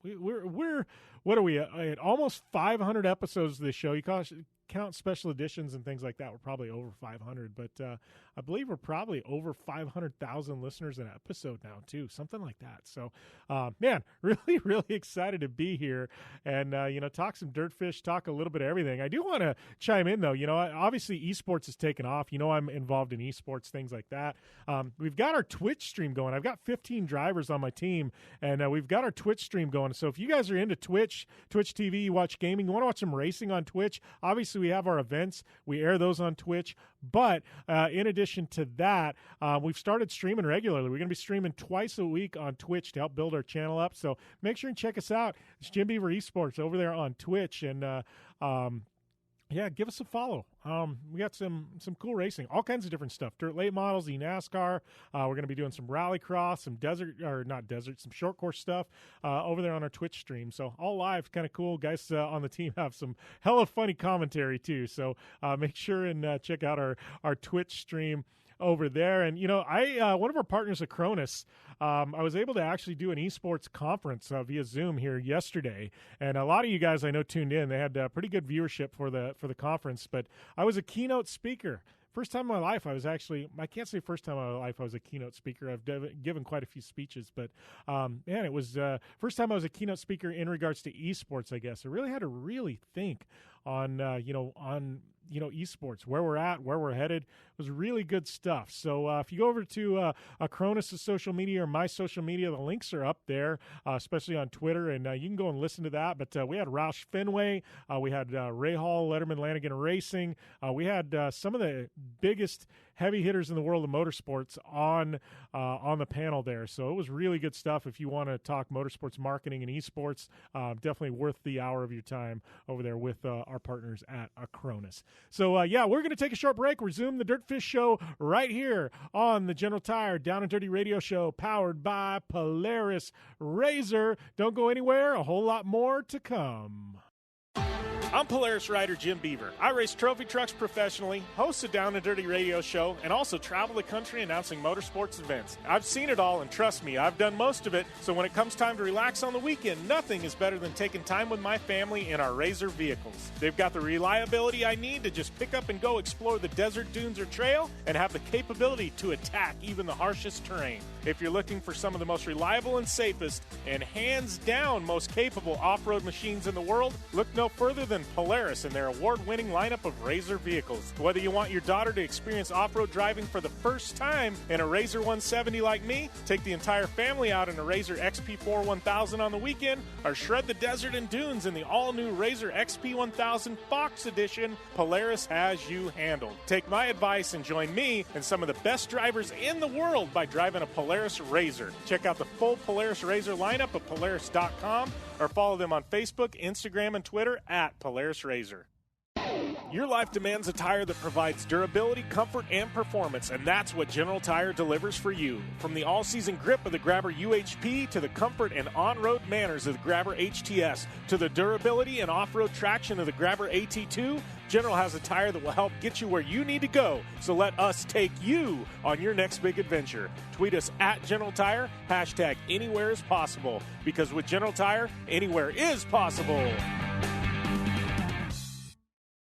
we're what are we at almost 500 episodes of this show. You count special editions and things like that, we're probably over 500, but I believe we're probably over 500,000 listeners an episode now too, something like that. So man, really excited to be here and talk some DirtFish, talk a little bit of everything. I do want to chime in though, obviously esports has taken off. I'm involved in esports, things like that. We've got our Twitch stream going. I've got 15 drivers on my team, and we've got our Twitch stream going. So if you guys are into Twitch TV, you watch gaming, you want to watch some racing on Twitch, obviously we have our events. We air those on Twitch. But in addition to that, we've started streaming regularly. We're going to be streaming twice a week on Twitch to help build our channel up. So make sure and check us out. It's Jim Beaver Esports over there on Twitch. And yeah, give us a follow. We got some cool racing, all kinds of different stuff. Dirt late models, NASCAR. We're going to be doing some rallycross, some short course stuff over there on our Twitch stream. So all live, kind of cool. Guys on the team have some hella funny commentary too. So make sure and check out our Twitch stream over there. And, one of our partners at Cronus, I was able to actually do an esports conference via Zoom here yesterday. And a lot of you guys I know tuned in. They had pretty good viewership for the conference, but I was a keynote speaker. First time in my life, I can't say first time in my life I was a keynote speaker. I've given quite a few speeches, but man, it was first time I was a keynote speaker in regards to esports, I guess. I really had to think on esports, where we're at, where we're headed. It was really good stuff. So if you go over to Cronus' social media or my social media, the links are up there, especially on Twitter, and you can go and listen to that. But we had Roush Fenway, we had Ray Hall, Letterman Lanigan Racing. We had some of the biggest heavy hitters in the world of motorsports on the panel there. So it was really good stuff. If you want to talk motorsports marketing and esports, definitely worth the hour of your time over there with our partners at Cronus. So yeah, we're going to take a short break. Resume the DirtFish show right here on the General Tire Down and Dirty Radio Show, powered by Polaris RZR. Don't go anywhere. A whole lot more to come. I'm Polaris rider Jim Beaver. I race trophy trucks professionally, host a Down and Dirty radio show, and also travel the country announcing motorsports events. I've seen it all, and trust me, I've done most of it, so when it comes time to relax on the weekend, nothing is better than taking time with my family in our RZR vehicles. They've got the reliability I need to just pick up and go explore the desert, dunes, or trail, and have the capability to attack even the harshest terrain. If you're looking for some of the most reliable and safest, and hands down most capable off-road machines in the world, look no further than Polaris and their award-winning lineup of RZR vehicles. Whether you want your daughter to experience off-road driving for the first time in a RZR 170 like me, take the entire family out in a RZR XP4 1000 on the weekend, or shred the desert and dunes in the all-new RZR XP 1000 Fox Edition, Polaris has you handled. Take my advice and join me and some of the best drivers in the world by driving a Polaris RZR. Check out the full Polaris RZR lineup at Polaris.com or follow them on Facebook, Instagram, and Twitter at Polaris RZR. Your life demands a tire that provides durability, comfort, and performance, and that's what General Tire delivers for you. From the all-season grip of the Grabber UHP to the comfort and on-road manners of the Grabber HTS to the durability and off-road traction of the Grabber AT2, General has a tire that will help get you where you need to go. So let us take you on your next big adventure. Tweet us at General Tire, hashtag anywhere is possible, because with General Tire, anywhere is possible.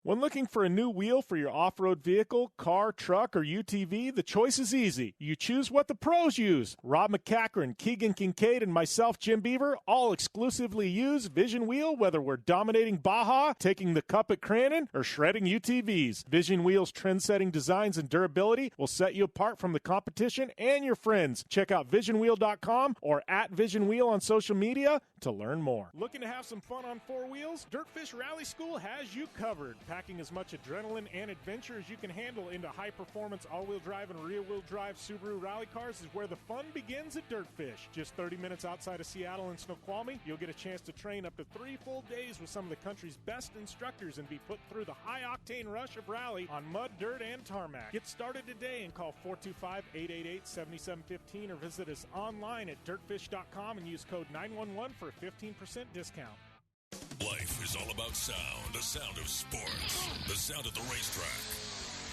When looking for a new wheel for your off-road vehicle, car, truck, or UTV, the choice is easy. You choose what the pros use. Rob McCachran, Keegan Kincaid, and myself, Jim Beaver, all exclusively use Vision Wheel, whether we're dominating Baja, taking the cup at Crandon, or shredding UTVs. Vision Wheel's trend-setting designs and durability will set you apart from the competition and your friends. Check out visionwheel.com or at Vision Wheel on social media to learn more. Looking to have some fun on four wheels? DirtFish Rally School has you covered. Packing as much adrenaline and adventure as you can handle into high-performance all-wheel drive and rear-wheel drive Subaru rally cars is where the fun begins at DirtFish. Just 30 minutes outside of Seattle and Snoqualmie, you'll get a chance to train up to 3 full days with some of the country's best instructors and be put through the high-octane rush of rally on mud, dirt, and tarmac. Get started today and call 425-888-7715 or visit us online at dirtfish.com and use code 911 for a 15% discount. Life is all about sound, the sound of sports, the sound at the racetrack,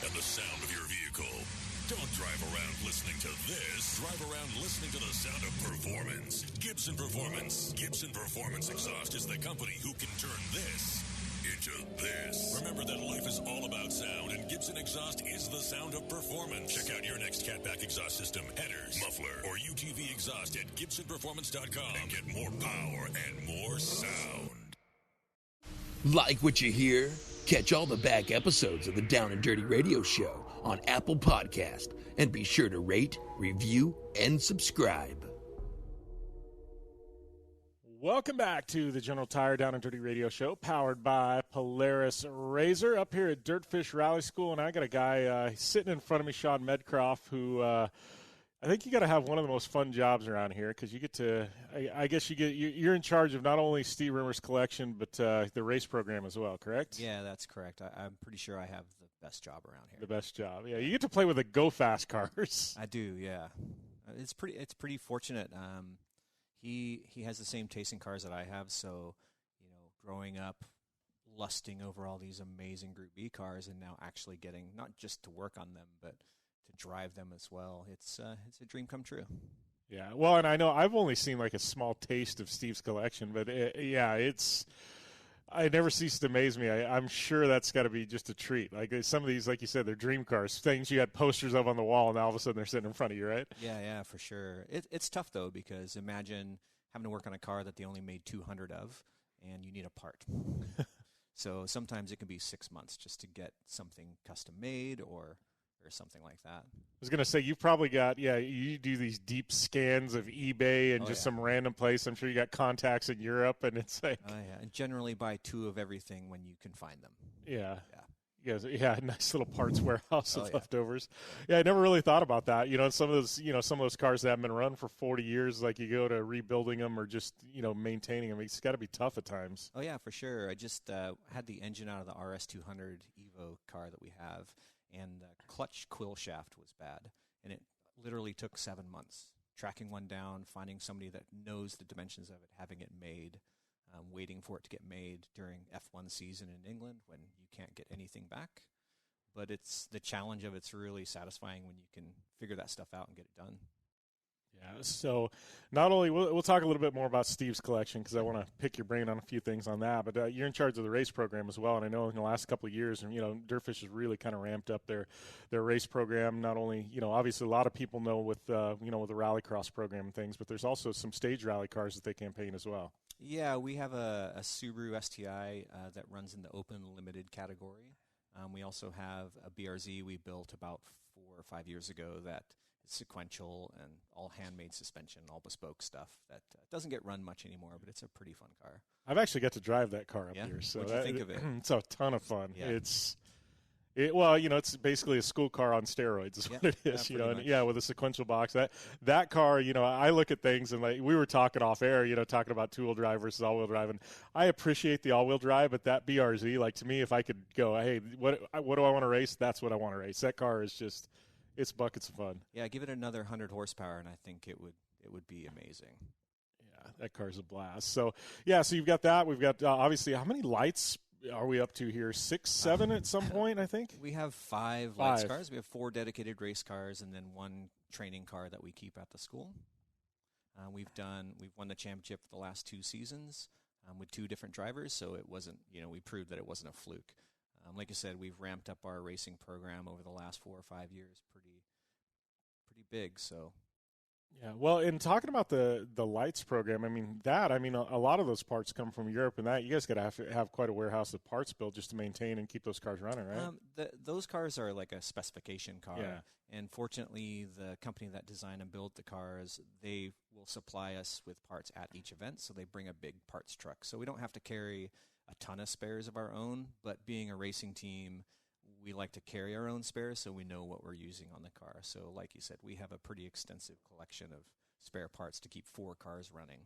and the sound of your vehicle. Don't drive around listening to this. Drive around listening to the sound of performance. Gibson Performance. Gibson Performance Exhaust is the company who can turn this into this. Remember that life is all about sound, and Gibson Exhaust is the sound of performance. Check out your next catback exhaust system, headers, muffler, or UTV exhaust at GibsonPerformance.com and get more power and more sound. Like what you hear? Catch all the back episodes of the Down and Dirty Radio Show on Apple Podcast, and be sure to rate, review, and subscribe. Welcome back to the General Tire Down and Dirty Radio Show, powered by Polaris RZR, up here at DirtFish Rally School. And I got a guy sitting in front of me, Sean Medcroft, who I think you got to have one of the most fun jobs around here because you get to, I guess you're in charge of not only Steve Rimmer's collection, but the race program as well, correct? Yeah, that's correct. I'm pretty sure I have the best job around here. The best job. Yeah, you get to play with the Go Fast cars. I do, yeah. It's pretty fortunate. He has the same taste in cars that I have, so growing up, lusting over all these amazing Group B cars, and now actually getting not just to work on them, but to drive them as well. It's a dream come true. Yeah, well, and I know I've only seen like a small taste of Steve's collection, but I never cease to amaze me. I'm sure that's got to be just a treat. Like some of these, like you said, they're dream cars, things you had posters of on the wall, and all of a sudden they're sitting in front of you, right? Yeah, for sure. It's tough, though, because imagine having to work on a car that they only made 200 of, and you need a part. So sometimes it can be 6 months just to get something custom made or something like that. I was going to say, you've probably got, you do these deep scans of eBay and some random place. I'm sure you got contacts in Europe, and it's like... Oh, yeah, and generally buy 2 of everything when you can find them. Yeah. Yeah, nice little parts warehouse of leftovers. Yeah, I never really thought about that. Some of those cars that haven't been run for 40 years, like you go to rebuilding them or just, maintaining them, it's got to be tough at times. Oh, yeah, for sure. I just had the engine out of the RS200 Evo car that we have, and the clutch quill shaft was bad, and it literally took 7 months. Tracking one down, finding somebody that knows the dimensions of it, having it made, waiting for it to get made during F1 season in England when you can't get anything back. But it's the challenge of it's really satisfying when you can figure that stuff out and get it done. Yeah, so not only we'll talk a little bit more about Steve's collection because I want to pick your brain on a few things on that, but you're in charge of the race program as well, and I know in the last couple of years, DirtFish has really kind of ramped up their race program. Not only, obviously a lot of people know with the rallycross program and things, but there's also some stage rally cars that they campaign as well. Yeah, we have a Subaru STI that runs in the open limited category. We also have a BRZ we built about 4 or 5 years ago that is sequential and all handmade suspension, all bespoke stuff that doesn't get run much anymore, but it's a pretty fun car. I've actually got to drive that car up here. So what'd you think of it? It's a ton of fun. Yeah. It's basically a school car on steroids is what it is, with a sequential box. That car, I look at things and like we were talking off air, talking about two-wheel drive versus all-wheel drive, and I appreciate the all-wheel drive, but that BRZ, like to me, if I could go, hey, what do I want to race? That's what I want to race. That car is just, it's buckets of fun. Yeah, give it another 100 horsepower, and I think it would be amazing. Yeah, that car's a blast. So you've got that. We've got obviously how many lights are we up to here? 6, 7 at some point, I think? We have 5 lights cars. We have 4 dedicated race cars and then 1 training car that we keep at the school. We've won the championship for the last 2 seasons with 2 different drivers, so it wasn't, we proved that it wasn't a fluke. Like I said, we've ramped up our racing program over the last 4 or 5 years pretty big, so... Yeah, well, in talking about the lights program, a lot of those parts come from Europe, and that you guys got to have quite a warehouse of parts built just to maintain and keep those cars running, right? Those cars are like a specification car, yeah. And fortunately, the company that design and build the cars, they will supply us with parts at each event, so they bring a big parts truck. So we don't have to carry a ton of spares of our own, but being a racing team, we like to carry our own spares so we know what we're using on the car. So like you said, we have a pretty extensive collection of spare parts to keep 4 cars running.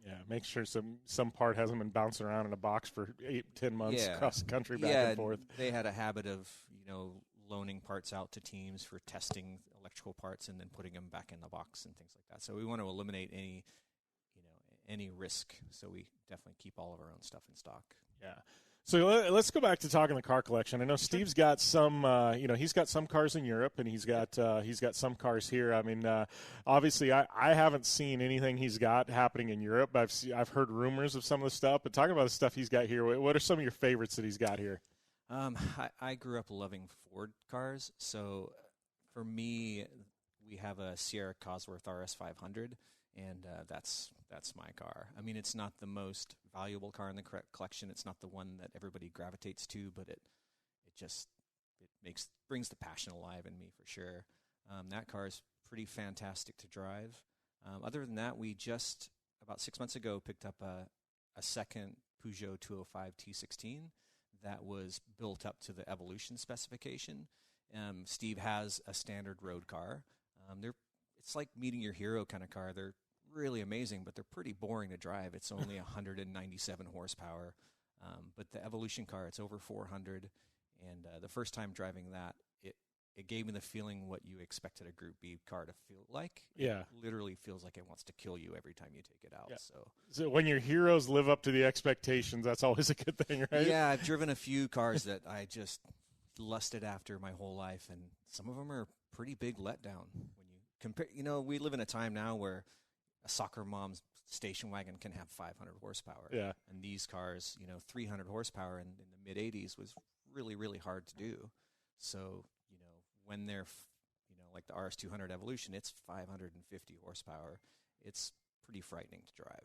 Yeah, make sure some part hasn't been bouncing around in a box for 8-10 months across the country back and forth. They had a habit of, loaning parts out to teams for testing electrical parts and then putting them back in the box and things like that. So we want to eliminate any risk. So we definitely keep all of our own stuff in stock. Yeah. So let's go back to talking the car collection. I know Steve's got some, he's got some cars in Europe, and he's got some cars here. Obviously, I haven't seen anything he's got happening in Europe. I've heard rumors of some of the stuff, but talking about the stuff he's got here, what are some of your favorites that he's got here? I grew up loving Ford cars, so for me, we have a Sierra Cosworth RS500. And that's my car. It's not the most valuable car in the collection. It's not the one that everybody gravitates to, but it brings the passion alive in me for sure. That car is pretty fantastic to drive. Other than that, we just about 6 months ago, picked up a second Peugeot 205 T16 that was built up to the Evolution specification. Steve has a standard road car. It's like meeting your hero kind of car. They're really amazing, but they're pretty boring to drive. It's only 197 horsepower. But the Evolution car, it's over 400. And the first time driving that, it gave me the feeling what you expected a Group B car to feel like. Yeah. It literally feels like it wants to kill you every time you take it out. Yeah. So when your heroes live up to the expectations, that's always a good thing, right? Yeah, I've driven a few cars that I just lusted after my whole life, and some of them are pretty big letdown. When you compare, we live in a time now where a soccer mom's station wagon can have 500 horsepower. Yeah. And these cars, 300 horsepower in the mid-'80s was really, really hard to do. So, when they're, like the RS200 Evolution, it's 550 horsepower. It's pretty frightening to drive.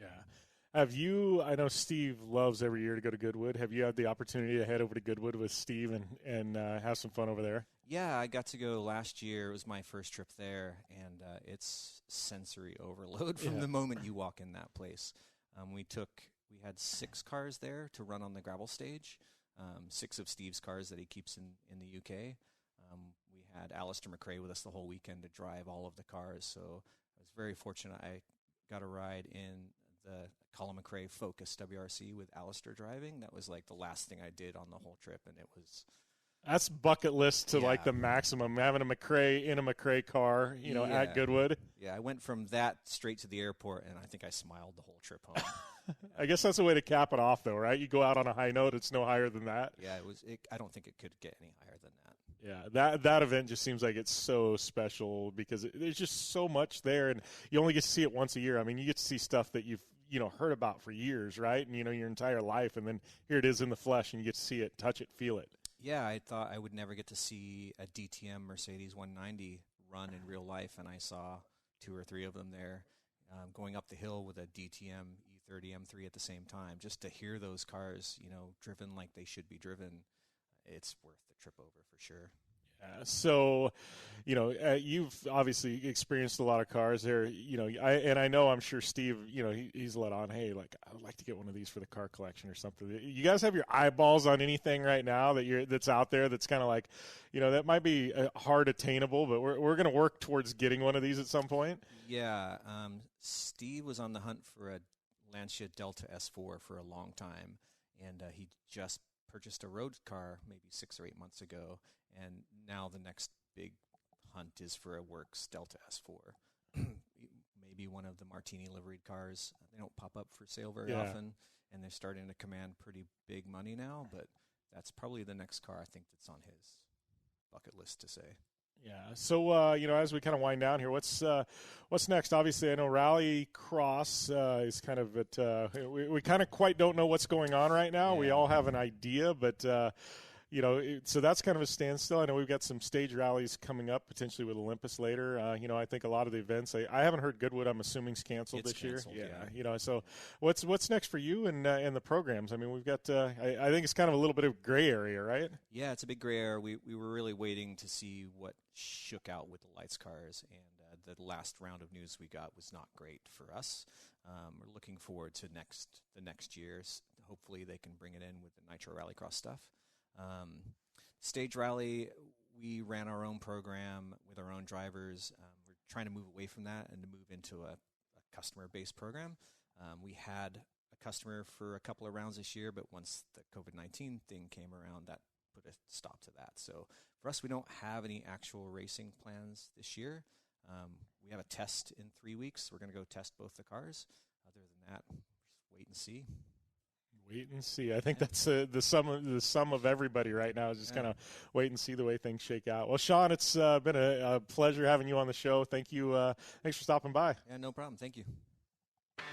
Yeah. I know Steve loves every year to go to Goodwood. Have you had the opportunity to head over to Goodwood with Steve and have some fun over there? Yeah, I got to go last year. It was my first trip there, and it's sensory overload from the moment you walk in that place. We had 6 cars there to run on the gravel stage, 6 of Steve's cars that he keeps in the UK. We had Alistair McRae with us the whole weekend to drive all of the cars, so I was very fortunate. I got a ride in the Colin McRae Focus WRC with Alistair driving. That was like the last thing I did on the whole trip, and it was... That's bucket list to like the maximum, having a McRae in a McRae car, at Goodwood. Yeah, I went from that straight to the airport, and I think I smiled the whole trip home. I guess that's the way to cap it off, though, right? You go out on a high note; it's no higher than that. Yeah, I don't think it could get any higher than that. Yeah, that event just seems like it's so special because there's just so much there, and you only get to see it once a year. I mean, you get to see stuff that you've heard about for years, right? And your entire life, and then here it is in the flesh, and you get to see it, touch it, feel it. Yeah, I thought I would never get to see a DTM Mercedes 190 run in real life, and I saw 2 or 3 of them there going up the hill with a DTM E30 M3 at the same time. Just to hear those cars, driven like they should be driven, it's worth the trip over for sure. Yeah, so, you've obviously experienced a lot of cars there, I'm sure Steve, he's let on, hey, like, I would like to get one of these for the car collection or something. You guys have your eyeballs on anything right now that's out there that's kind of like, that might be hard attainable, but we're going to work towards getting one of these at some point? Yeah, Steve was on the hunt for a Lancia Delta S4 for a long time, and he just purchased a road car maybe 6 or 8 months ago, and now the next big hunt is for a Works Delta S4. Maybe one of the Martini liveried cars. They don't pop up for sale very often, and they're starting to command pretty big money now, but that's probably the next car I think that's on his bucket list to say. Yeah. So, as we kind of wind down here, what's next? Obviously, I know Rally Cross is kind of at we kind of quite don't know what's going on right now. Yeah. We all have an idea, but so that's kind of a standstill. I know we've got some stage rallies coming up, potentially with Olympus later. I think a lot of the events, I haven't heard Goodwood, I'm assuming, is canceled this year. Yeah. So what's next for you and the programs? I mean, we've got, I think it's kind of a little bit of gray area, right? Yeah, it's a big gray area. We were really waiting to see what shook out with the lights cars, and the last round of news we got was not great for us. We're looking forward to the next year. Hopefully they can bring it in with the Nitro Rallycross stuff. Stage rally, we ran our own program with our own drivers. We're trying to move away from that and to move into a customer-based program. We had a customer for a couple of rounds this year, but once the COVID-19 thing came around, that put a stop to that. So for us, we don't have any actual racing plans this year. We have a test in 3 weeks. We're going to go test both the cars. Other than that, just wait and see. Wait and see. I think that's the sum of everybody right now is just kind of wait and see the way things shake out. Well, Sean, it's been a pleasure having you on the show. Thank you. Thanks for stopping by. Yeah, no problem. Thank you.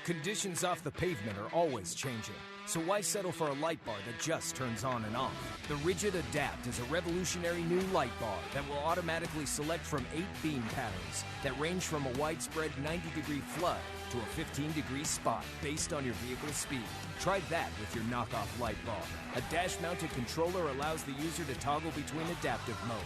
Conditions off the pavement are always changing, so why settle for a light bar that just turns on and off? The Rigid Adapt is a revolutionary new light bar that will automatically select from 8 beam patterns that range from a widespread 90-degree flood to a 15-degree spot based on your vehicle's speed. Try that with your knockoff light bar. A dash-mounted controller allows the user to toggle between adaptive mode,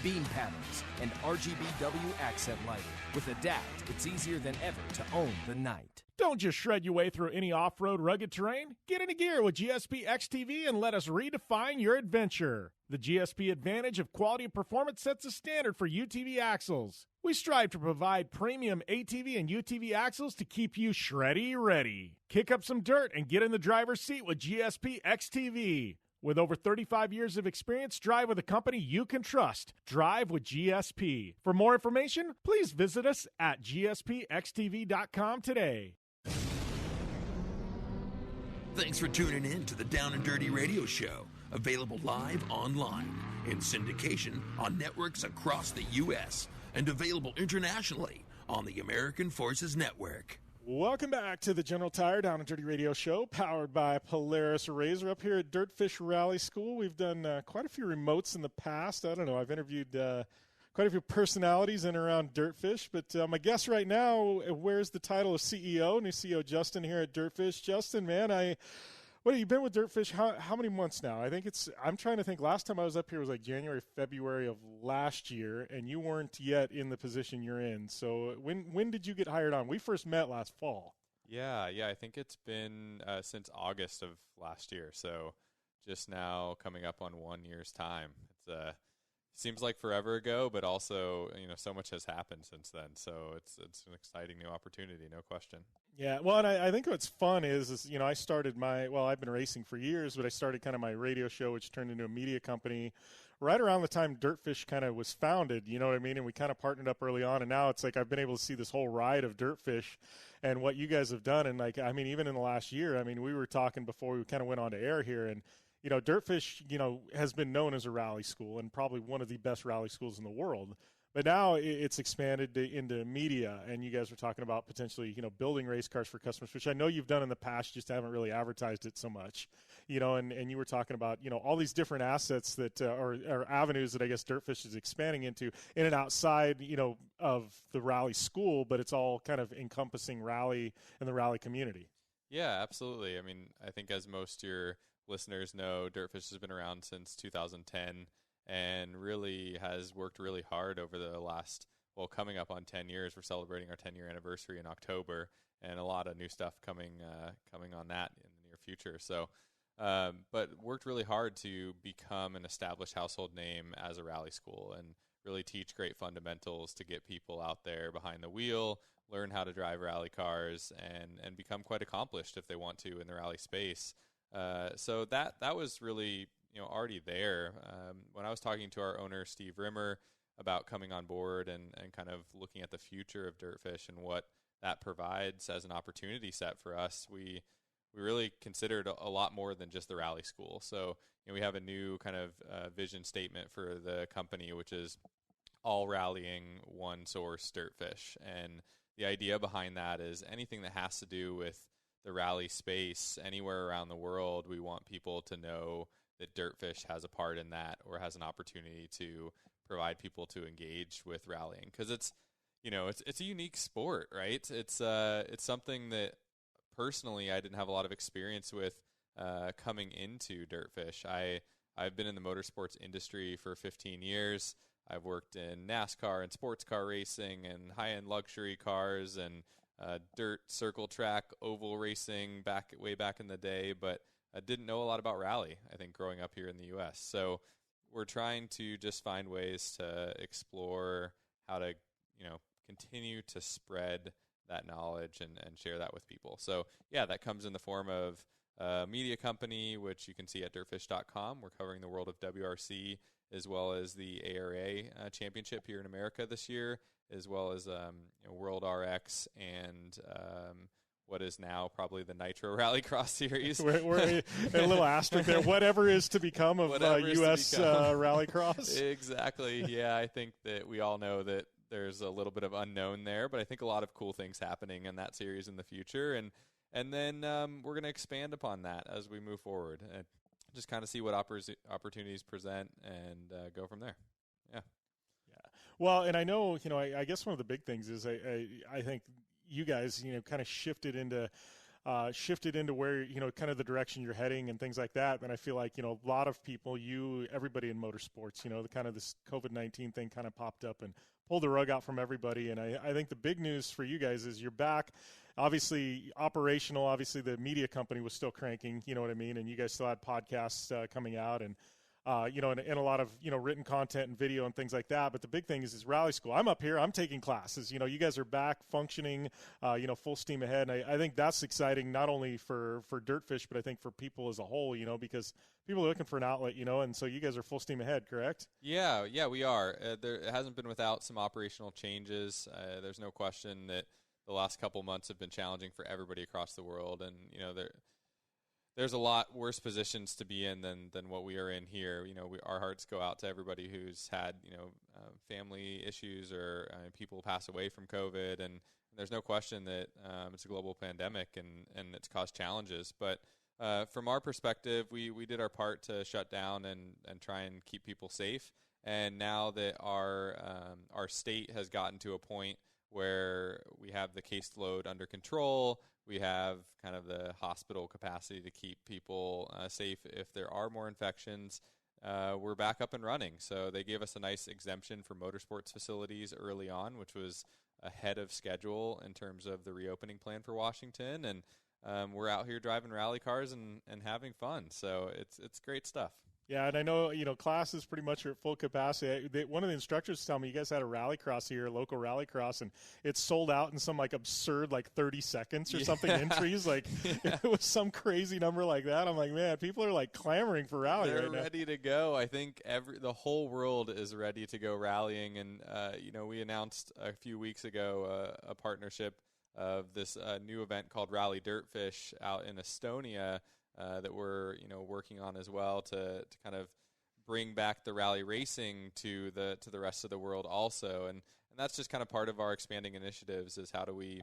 beam patterns, and RGBW accent lighting. With Adapt, it's easier than ever to own the night. Don't just shred your way through any off-road rugged terrain. Get into gear with GSP XTV and let us redefine your adventure. The GSP advantage of quality and performance sets a standard for UTV axles. We strive to provide premium ATV and UTV axles to keep you shreddy ready. Kick up some dirt and get in the driver's seat with GSP XTV. With over 35 years of experience, drive with a company you can trust. Drive with GSP. For more information, please visit us at gspxtv.com today. Thanks for tuning in to the Down and Dirty Radio Show, available live online, in syndication on networks across the U.S., and available internationally on the American Forces Network. Welcome back to the General Tire Down and Dirty Radio Show, powered by Polaris RZR. Up here at DirtFish Rally School, we've done quite a few remotes in the past. I don't know, I've interviewed quite a few personalities in and around DirtFish, but my guest right now wears the title of CEO, new CEO Justin here at DirtFish. Justin, man, what have you been with DirtFish? How many months now? I'm trying to think. Last time I was up here was like January, February of last year, and you weren't yet in the position you're in. So when did you get hired on? We first met last fall. Yeah, I think it's been since August of last year. So just now coming up on 1 year's time. It's seems like forever ago, but also, so much has happened since then. So it's an exciting new opportunity, no question. Yeah, well, and I think what's fun is I started I've been racing for years, but I started kind of my radio show, which turned into a media company right around the time DirtFish kind of was founded, you know what I mean? And we kind of partnered up early on, and now it's like I've been able to see this whole ride of DirtFish and what you guys have done. And even in the last year, we were talking before we kind of went on to air here, and DirtFish, has been known as a rally school and probably one of the best rally schools in the world. But now it's expanded into media, and you guys were talking about potentially, building race cars for customers, which I know you've done in the past, just haven't really advertised it so much, and you were talking about, all these different assets that or avenues that I guess DirtFish is expanding into in and outside, of the rally school, but it's all kind of encompassing rally and the rally community. Yeah, absolutely. I think as most of your listeners know, DirtFish has been around since 2010 and really has worked really hard over the last, coming up on 10 years. We're celebrating our 10-year anniversary in October, and a lot of new stuff coming on that in the near future. So, but worked really hard to become an established household name as a rally school and really teach great fundamentals to get people out there behind the wheel, learn how to drive rally cars, and become quite accomplished if they want to in the rally space. So that was really already there. When I was talking to our owner Steve Rimmer about coming on board and kind of looking at the future of DirtFish and what that provides as an opportunity set for us, we really considered a lot more than just the rally school. So we have a new kind of vision statement for the company, which is all rallying, one source, DirtFish. And the idea behind that is anything that has to do with the rally space anywhere around the world, we want people to know that DirtFish has a part in that or has an opportunity to provide people to engage with rallying, because it's a unique sport, right? It's something that personally I didn't have a lot of experience with coming into DirtFish. I've been in the motorsports industry for 15 years. I've worked in NASCAR and sports car racing and high-end luxury cars and dirt circle track oval racing way back in the day, but I didn't know a lot about rally, I think, growing up here in the U.S. So we're trying to just find ways to explore how to, continue to spread that knowledge and share that with people. So, yeah, that comes in the form of a media company, which you can see at dirtfish.com. We're covering the world of WRC as well as the ARA championship here in America this year, as well as World RX and what is now probably the Nitro Rallycross Series. we're a little asterisk there. Whatever is to become of U.S. Rallycross. Exactly. Yeah, I think that we all know that there's a little bit of unknown there, but I think a lot of cool things happening in that series in the future. And then we're going to expand upon that as we move forward and just kind of see what opportunities present and go from there. Yeah. Well, and I know, I guess one of the big things is I think you guys, kind of shifted into where, kind of the direction you're heading and things like that. And I feel like, a lot of people, everybody in motorsports, the kind of this COVID-19 thing kind of popped up and pulled the rug out from everybody. And I think the big news for you guys is you're back obviously operational. Obviously, the media company was still cranking. You know what I mean? And you guys still had podcasts coming out, and and a lot of written content and video and things like that. But the big thing is rally school. I'm up here. I'm taking classes. You guys are back functioning. Full steam ahead. And I think that's exciting, not only for DirtFish, but I think for people as a whole. Because people are looking for an outlet. And so you guys are full steam ahead, correct? Yeah, we are. It hasn't been without some operational changes. There's no question that the last couple months have been challenging for everybody across the world, and there's a lot worse positions to be in than what we are in here. Our hearts go out to everybody who's had family issues or people pass away from COVID, and there's no question that it's a global pandemic and it's caused challenges. But from our perspective, we did our part to shut down and try and keep people safe. And now that our state has gotten to a point where we have the caseload under control, we have kind of the hospital capacity to keep people safe if there are more infections, we're back up and running. So they gave us a nice exemption for motorsports facilities early on, which was ahead of schedule in terms of the reopening plan for Washington. And we're out here driving rally cars and having fun. So it's great stuff. Yeah, and I know, classes pretty much are at full capacity. One of the instructors tell me you guys had a rallycross here, local rallycross, and it sold out in some absurd 30 seconds or something entries. It was some crazy number like that. I'm like, man, people are clamoring for rally They're right now. ready to go. I think the whole world is ready to go rallying. And, we announced a few weeks ago a partnership of this new event called Rally DirtFish out in Estonia, that we're working on as well to kind of bring back the rally racing to the rest of the world also, and that's just kind of part of our expanding initiatives is how do we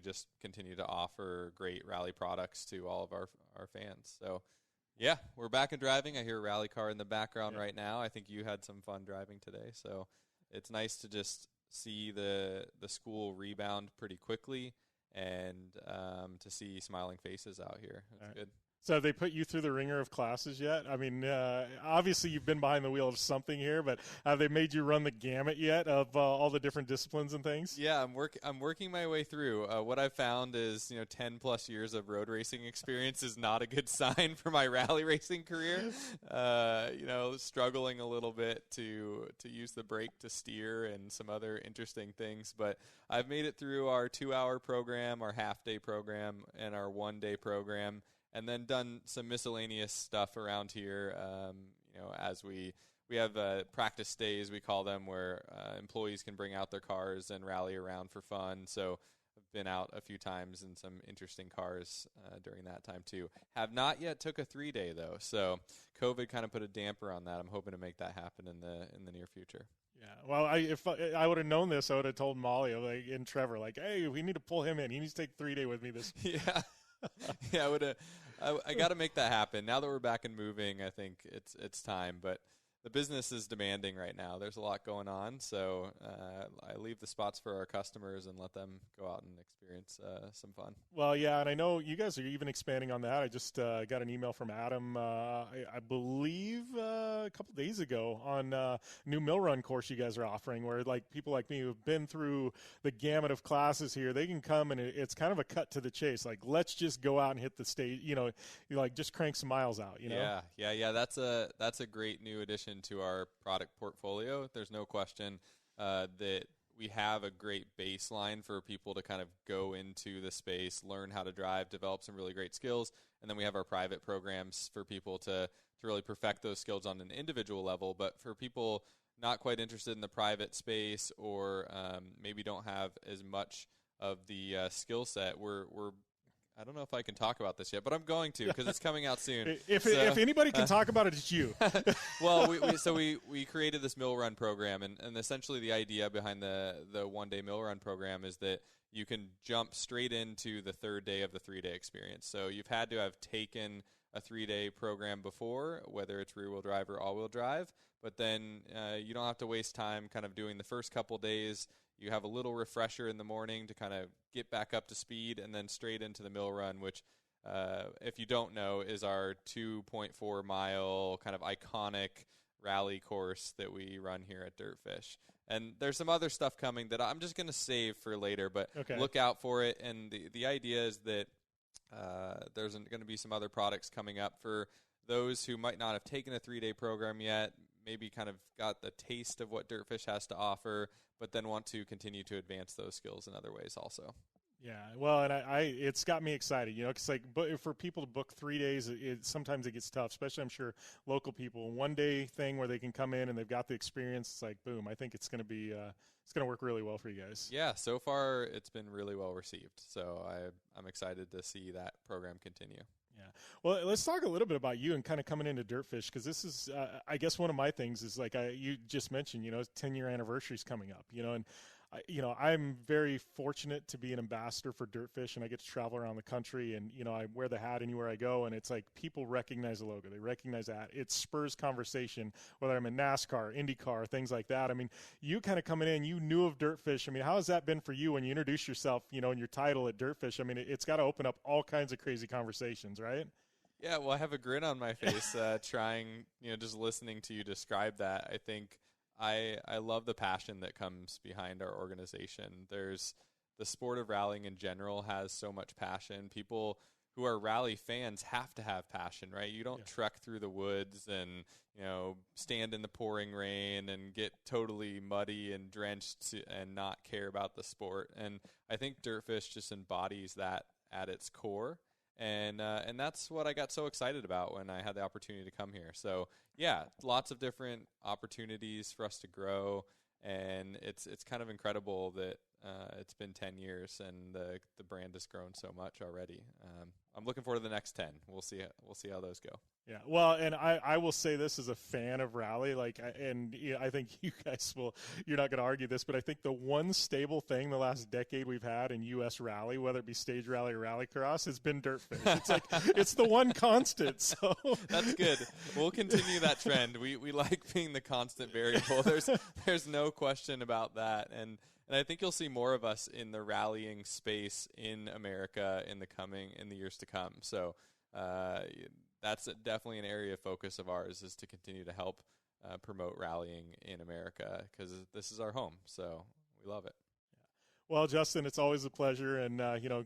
just continue to offer great rally products to all of our fans. So yeah, we're back and driving. I hear a rally car in the background right now. I think you had some fun driving today, so it's nice to just see the school rebound pretty quickly. And to see smiling faces out here. That's good. So have they put you through the ringer of classes yet? I mean, obviously you've been behind the wheel of something here, but have they made you run the gamut yet of all the different disciplines and things? Yeah, I'm working my way through. What I've found is 10 plus years of road racing experience is not a good sign for my rally racing career. Struggling a little bit to use the brake to steer and some other interesting things, but I've made it through our 2-hour program, our half-day program, and our 1-day program. And then done some miscellaneous stuff around here, as we have practice days, we call them, where employees can bring out their cars and rally around for fun. So I've been out a few times in some interesting cars during that time too. Have not yet took a 3-day though, so COVID kind of put a damper on that. I'm hoping to make that happen in the near future. Yeah, well, if I would have known this, I would have told Molly and Trevor, hey, we need to pull him in. He needs to take 3-day with me this. Yeah. Yeah, I got to make that happen. Now that we're back and moving, I think it's time. But the business is demanding right now. There's a lot going on, so I leave the spots for our customers and let them go out and experience some fun. Well, yeah, and I know you guys are even expanding on that. I just got an email from Adam, I believe a couple days ago, on new mill run course you guys are offering, where people like me who've been through the gamut of classes here, they can come and it's kind of a cut to the chase. Let's just go out and hit the stage, just crank some miles out. Yeah. That's a great new addition to our product portfolio. There's no question that we have a great baseline for people to kind of go into the space, learn how to drive, develop some really great skills, and then we have our private programs for people to really perfect those skills on an individual level. But for people not quite interested in the private space or maybe don't have as much of the skill set, we're I don't know if I can talk about this yet, but I'm going to because it's coming out soon. If anybody can talk about it, it's you. Well, we created this mill run program, and essentially the idea behind the 1-day mill run program is that you can jump straight into the 3rd day of the 3-day experience. So you've had to have taken a 3-day program before, whether it's rear-wheel drive or all-wheel drive, but then you don't have to waste time kind of doing the first couple days. You have a little refresher in the morning to kind of get back up to speed, and then straight into the mill run, which, if you don't know, is our 2.4-mile kind of iconic rally course that we run here at DirtFish. And there's some other stuff coming that I'm just going to save for later, but look out for it. And the idea is that there's going to be some other products coming up for those who might not have taken a 3-day program yet, maybe kind of got the taste of what DirtFish has to offer, but then want to continue to advance those skills in other ways also. Yeah, well, and it's got me excited, because for people to book 3 days, sometimes it gets tough, especially I'm sure local people. 1 day thing where they can come in and they've got the experience, it's like boom. I think it's going to be it's going to work really well for you guys. Yeah, so far it's been really well received, so I'm excited to see that program continue. Yeah. Well, let's talk a little bit about you and kind of coming into DirtFish, because this is, I guess, one of my things is you just mentioned, 10-year anniversary is coming up, and I'm very fortunate to be an ambassador for DirtFish, and I get to travel around the country, and I wear the hat anywhere I go, and it's like people recognize the logo, they recognize that. It spurs conversation, whether I'm in NASCAR, IndyCar, things like that. I mean, you kind of coming in, you knew of DirtFish. I mean, how has that been for you when you introduce yourself, in your title at DirtFish? I mean, it's got to open up all kinds of crazy conversations, right? Yeah, well, I have a grin on my face trying, just listening to you describe that. I think I love the passion that comes behind our organization. There's the sport of rallying in general has so much passion. People who are rally fans have to have passion, right? You don't trek through the woods and, stand in the pouring rain and get totally muddy and drenched and not care about the sport. And I think DirtFish just embodies that at its core. And that's what I got so excited about when I had the opportunity to come here. So, yeah, lots of different opportunities for us to grow, and it's kind of incredible that it's been 10 years and the brand has grown so much already. I'm looking forward to the next 10. We'll see how those go. Yeah, well, and I will say this as a fan of rally, I think you guys you're not going to argue this, but I think the one stable thing the last decade we've had in U.S. rally, whether it be stage rally or rallycross, has been DirtFish. It's like, it's the one constant, so. That's good. We'll continue that trend. We like being the constant variable. There's no question about that, and I think you'll see more of us in the rallying space in America in the years to come. So, that's definitely an area of focus of ours, is to continue to help promote rallying in America, because this is our home. So we love it. Well, Justin, it's always a pleasure, and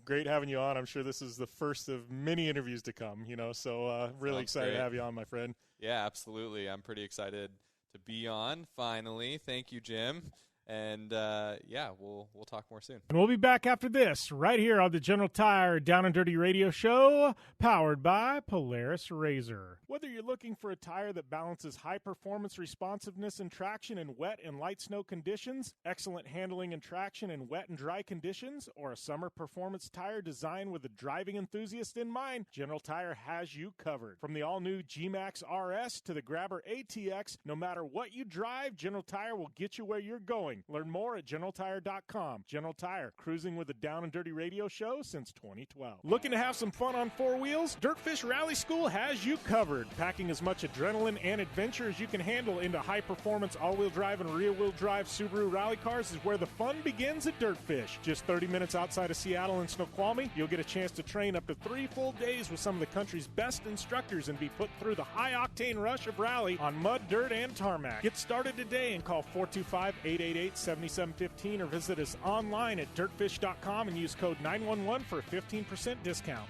great having you on. I'm sure this is the first of many interviews to come. So really excited to have you on, my friend. Yeah, absolutely. I'm pretty excited to be on finally. Thank you, Jim. And, we'll talk more soon. And we'll be back after this, right here on the General Tire Down and Dirty Radio Show, powered by Polaris RZR. Whether you're looking for a tire that balances high-performance responsiveness and traction in wet and light snow conditions, excellent handling and traction in wet and dry conditions, or a summer performance tire designed with the driving enthusiast in mind, General Tire has you covered. From the all-new G-Max RS to the Grabber ATX, no matter what you drive, General Tire will get you where you're going. Learn more at GeneralTire.com. General Tire, cruising with the Down and Dirty Radio Show since 2012. Looking to have some fun on four wheels? DirtFish Rally School has you covered. Packing as much adrenaline and adventure as you can handle into high-performance all-wheel drive and rear-wheel drive Subaru rally cars is where the fun begins at DirtFish. Just 30 minutes outside of Seattle in Snoqualmie, you'll get a chance to train up to 3 full days with some of the country's best instructors and be put through the high-octane rush of rally on mud, dirt, and tarmac. Get started today and call 425-888-7715 or visit us online at dirtfish.com and use code 911 for a 15% discount.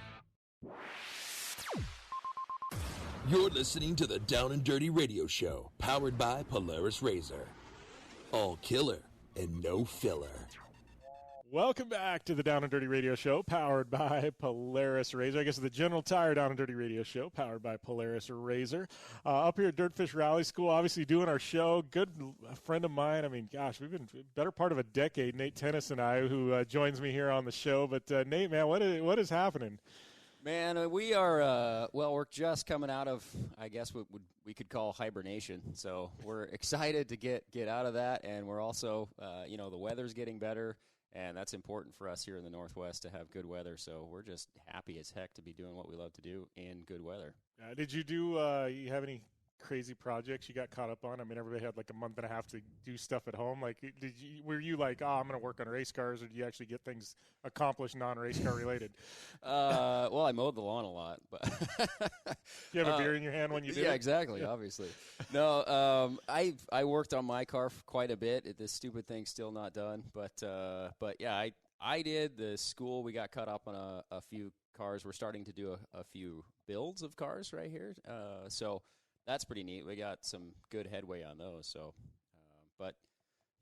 You're listening to the Down and Dirty Radio Show, powered by Polaris RZR. All killer and no filler. Welcome back to the Down and Dirty Radio Show, powered by Polaris RZR. I guess the General Tire Down and Dirty Radio Show, powered by Polaris RZR. Up here at DirtFish Rally School, obviously doing our show. Good friend of mine. I mean, gosh, we've been better part of a decade, Nate Tennis and I, who joins me here on the show. But, Nate, man, what is happening? Man, we are, we're just coming out of, I guess, what we could call hibernation. So we're excited to get out of that, and we're also, the weather's getting better. And that's important for us here in the Northwest to have good weather. So we're just happy as heck to be doing what we love to do in good weather. Did you you have any crazy projects you got caught up on? I mean, everybody had like a month and a half to do stuff at home. Like, were you like, oh, I'm going to work on race cars, or do you actually get things accomplished non-race car related? Well, I mowed the lawn a lot, but you have a beer in your hand when you do yeah, it? exactly. Obviously, no. I worked on my car for quite a bit. This stupid thing's still not done, but yeah, I did the school. We got caught up on a few cars. We're starting to do a few builds of cars right here, so that's pretty neat. We got some good headway on those. So, but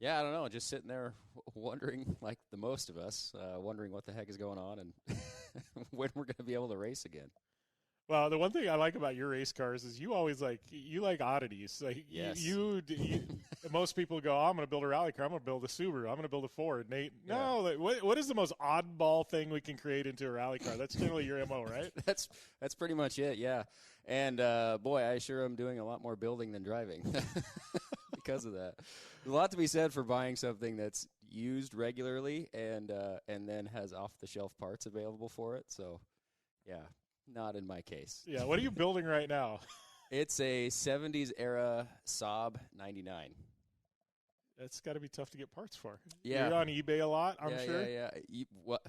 yeah, I don't know. Just sitting there wondering, like the most of us, wondering what the heck is going on and when we're going to be able to race again. Well, the one thing I like about your race cars is you always like oddities. Like yes. you most people go, oh, I'm going to build a rally car. I'm going to build a Subaru. I'm going to build a Ford. Nate, no. Like, what is the most oddball thing we can create into a rally car? That's generally your MO, right? That's pretty much it. Yeah. And boy, I sure am doing a lot more building than driving because of that. There's a lot to be said for buying something that's used regularly and then has off the shelf parts available for it. So, yeah. Not in my case. Yeah, what are you building right now? It's a 70s era Saab 99. That's got to be tough to get parts for. Yeah. You're on eBay a lot, I'm sure. Yeah.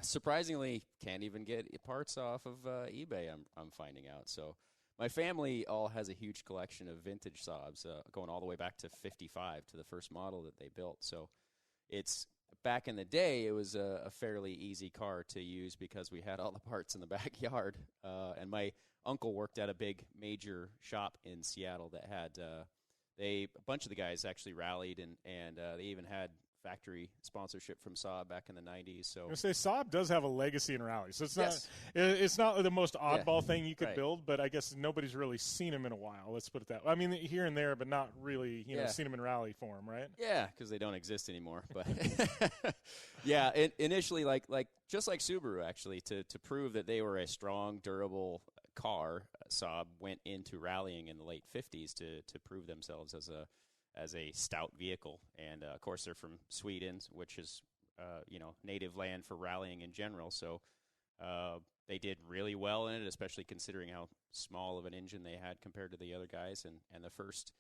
Surprisingly, can't even get parts off of eBay, I'm finding out. So my family all has a huge collection of vintage Saabs, going all the way back to 55, to the first model that they built. So it's back in the day, it was a fairly easy car to use because we had all the parts in the backyard. And my uncle worked at a big major shop in Seattle that had a bunch of the guys actually rallied, and they even had factory sponsorship from Saab back in the 90s. So I say Saab does have a legacy in rally, so it's yes. it's not the most oddball thing you could right. build, but I guess nobody's really seen him in a while. Let's put it that way. I mean, here and there, but not really, seen him in rally form, right? Yeah, because they don't exist anymore. But yeah, initially, like just like Subaru, actually, to prove that they were a strong, durable car, Saab went into rallying in the late 50s to prove themselves as a stout vehicle. And of course they're from Sweden, which is native land for rallying in general, so they did really well in it, especially considering how small of an engine they had compared to the other guys. And the first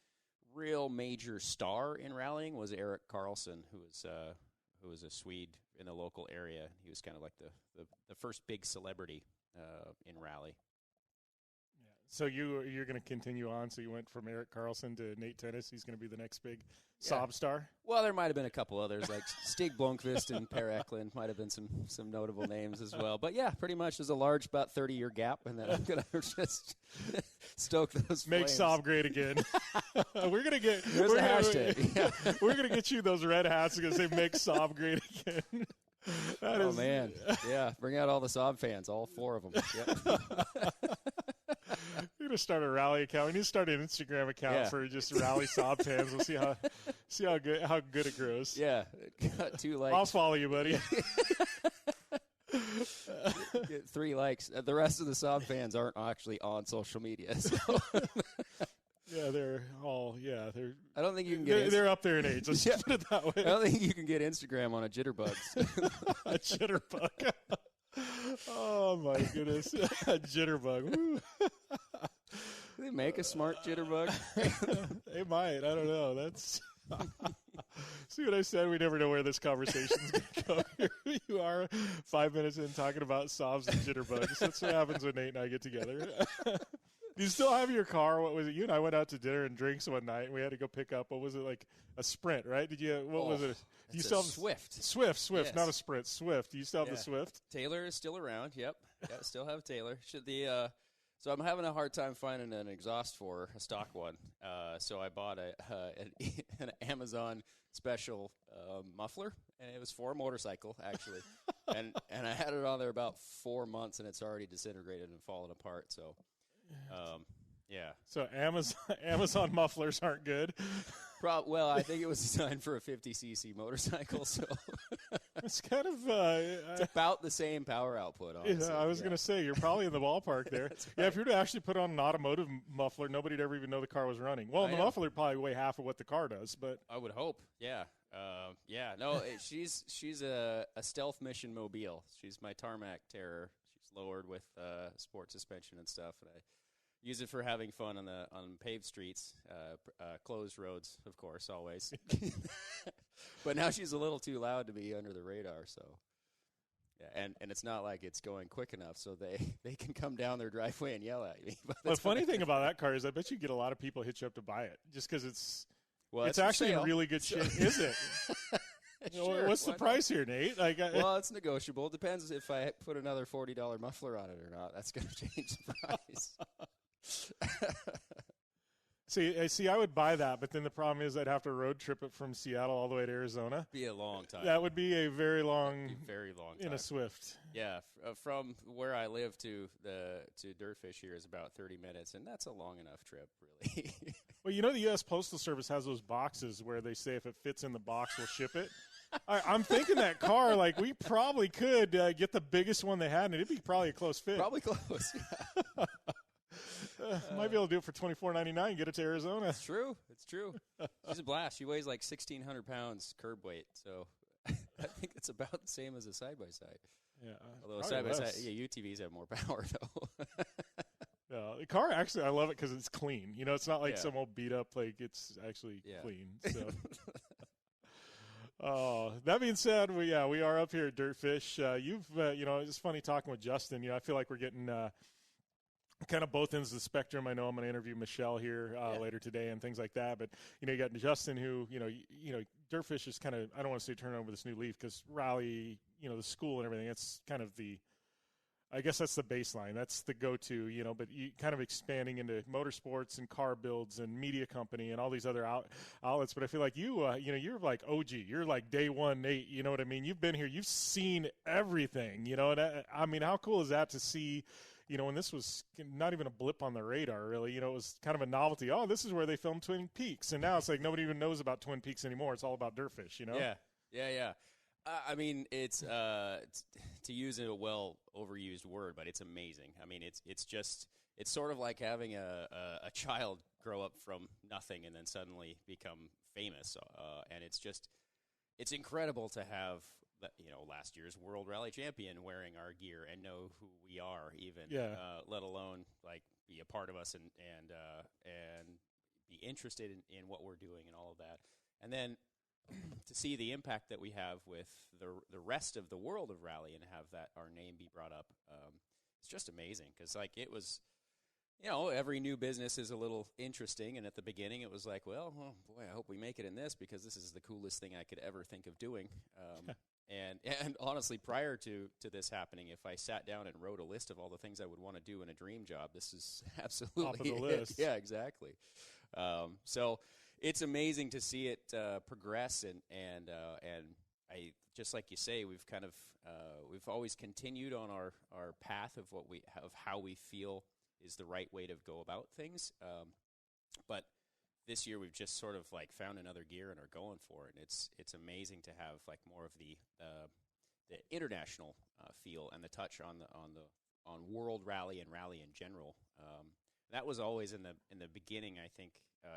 real major star in rallying was Erik Carlsson, who was a Swede in the local area. He was kind of like the first big celebrity in rally. So you're going to continue on. So you went from Erik Carlsson to Nate Tennis. He's going to be the next big Saab star. Well, there might have been a couple others, like Stig Blomqvist and Per Eklund might have been some notable names as well. But yeah, pretty much there's a large, about 30-year gap, and then I'm going to just stoke those Make flames. Saab great again. We're going to get. There's a hashtag. Yeah. We're going to get you those red hats. Going to say "Make Saab great again." Man, yeah, bring out all the Saab fans, all 4 of them. Yep. We're gonna start a rally account. We need to start an Instagram account for just rally Saab fans. We'll see how good it grows. Yeah, got 2 likes. I'll follow you, buddy. Get 3 likes. The rest of the Saab fans aren't actually on social media. So. Yeah, they're all. Yeah, they're. I don't think you can get. They're up there in age. Let's put it that way. I don't think you can get Instagram on a jitterbug. A jitterbug. Oh my goodness, a jitterbug. Woo. Do they make a smart jitterbug? They might. I don't know. That's. See what I said? We never know where this conversation's going to go. Here you are, 5 minutes in, talking about Saabs and jitterbugs. That's what happens when Nate and I get together. Do you still have your car? What was it? You and I went out to dinner and drinks one night, and we had to go pick up. What was it, like a Sprint? Right? Did you? What was it? You still have Swift? Swift, yes. Not a Sprint. Swift. Do you still have the Swift? Taylor is still around. Yep. Yeah, still have Taylor. So I'm having a hard time finding an exhaust for a stock one. So I bought an Amazon special muffler, and it was for a motorcycle actually. and I had it on there about 4 months, and it's already disintegrated and fallen apart. So. Yeah. So Amazon mufflers aren't good. Well, I think it was designed for a 50cc motorcycle, so it's kind of it's about the same power output. Honestly. Yeah, I was going to say you're probably in the ballpark there. Right. Yeah, if you were to actually put on an automotive muffler, nobody'd ever even know the car was running. Well, the muffler would probably weigh half of what the car does, but I would hope. Yeah. No, she's a stealth mission mobile. She's my tarmac terror. She's lowered with sport suspension and stuff, and use it for having fun on paved streets, closed roads, of course, always. But now she's a little too loud to be under the radar, so. Yeah, and it's not like it's going quick enough, so they can come down their driveway and yell at me. The funny thing about that car is I bet you get a lot of people hit you up to buy it just because it's it's actually in really good shape. Is it? Sure, what's the price here, Nate? Well, it's negotiable. It depends if I put another $40 muffler on it or not. That's going to change the price. See, I would buy that, but then the problem is I'd have to road trip it from Seattle all the way to Arizona. Be a long time. That would be a very long time. In a Swift. Yeah, from where I live to DirtFish here is about 30 minutes, and that's a long enough trip, really. Well, the U.S. Postal Service has those boxes where they say if it fits in the box, we'll ship it. I'm thinking that car, we probably could get the biggest one they had, and it'd be probably a close fit. Probably close, yeah. Might be able to do it for $24.99 and get it to Arizona. It's true. She's a blast. She weighs like 1,600 pounds curb weight, so I think it's about the same as a side-by-side. Yeah. Although side-by-side, UTVs have more power, though. No, the car, actually, I love it because it's clean. It's not like some old beat up. It's actually clean. So. That being said, we are up here at DirtFish. It's funny talking with Justin. I feel like we're getting kind of both ends of the spectrum. I know I'm going to interview Michelle here later today and things like that. But, you got Justin who, DirtFish is kind of, I don't want to say turn over this new leaf because Rally, the school and everything, it's kind of I guess that's the baseline. That's the go-to, but you kind of expanding into motorsports and car builds and media company and all these other outlets. But I feel like you're like OG. You're like day one, Nate. You know what I mean? You've been here. You've seen everything, And I mean, how cool is that to see, when this was not even a blip on the radar, really, it was kind of a novelty. Oh, this is where they filmed Twin Peaks. And now it's like nobody even knows about Twin Peaks anymore. It's all about DirtFish, Yeah. I mean, it's to use a well overused word, but it's amazing. I mean, it's sort of like having a child grow up from nothing and then suddenly become famous, and it's incredible to have last year's World Rally Champion wearing our gear and know who we are, even let alone be a part of us and be interested in what we're doing and all of that, and then. To see the impact that we have with the rest of the world of rally and have that our name be brought up, it's just amazing because it was, every new business is a little interesting, and at the beginning it was like, well, oh boy, I hope we make it in this because this is the coolest thing I could ever think of doing. And honestly, prior to this happening, if I sat down and wrote a list of all the things I would want to do in a dream job, this is absolutely top of the list. Yeah, exactly. So. It's amazing to see it progress, and I just like you say, we've kind of we've always continued on our path of how we feel is the right way to go about things. But this year we've just sort of found another gear and are going for it. And it's amazing to have more of the international feel and the touch on world rally and rally in general. That was always in the beginning, I think,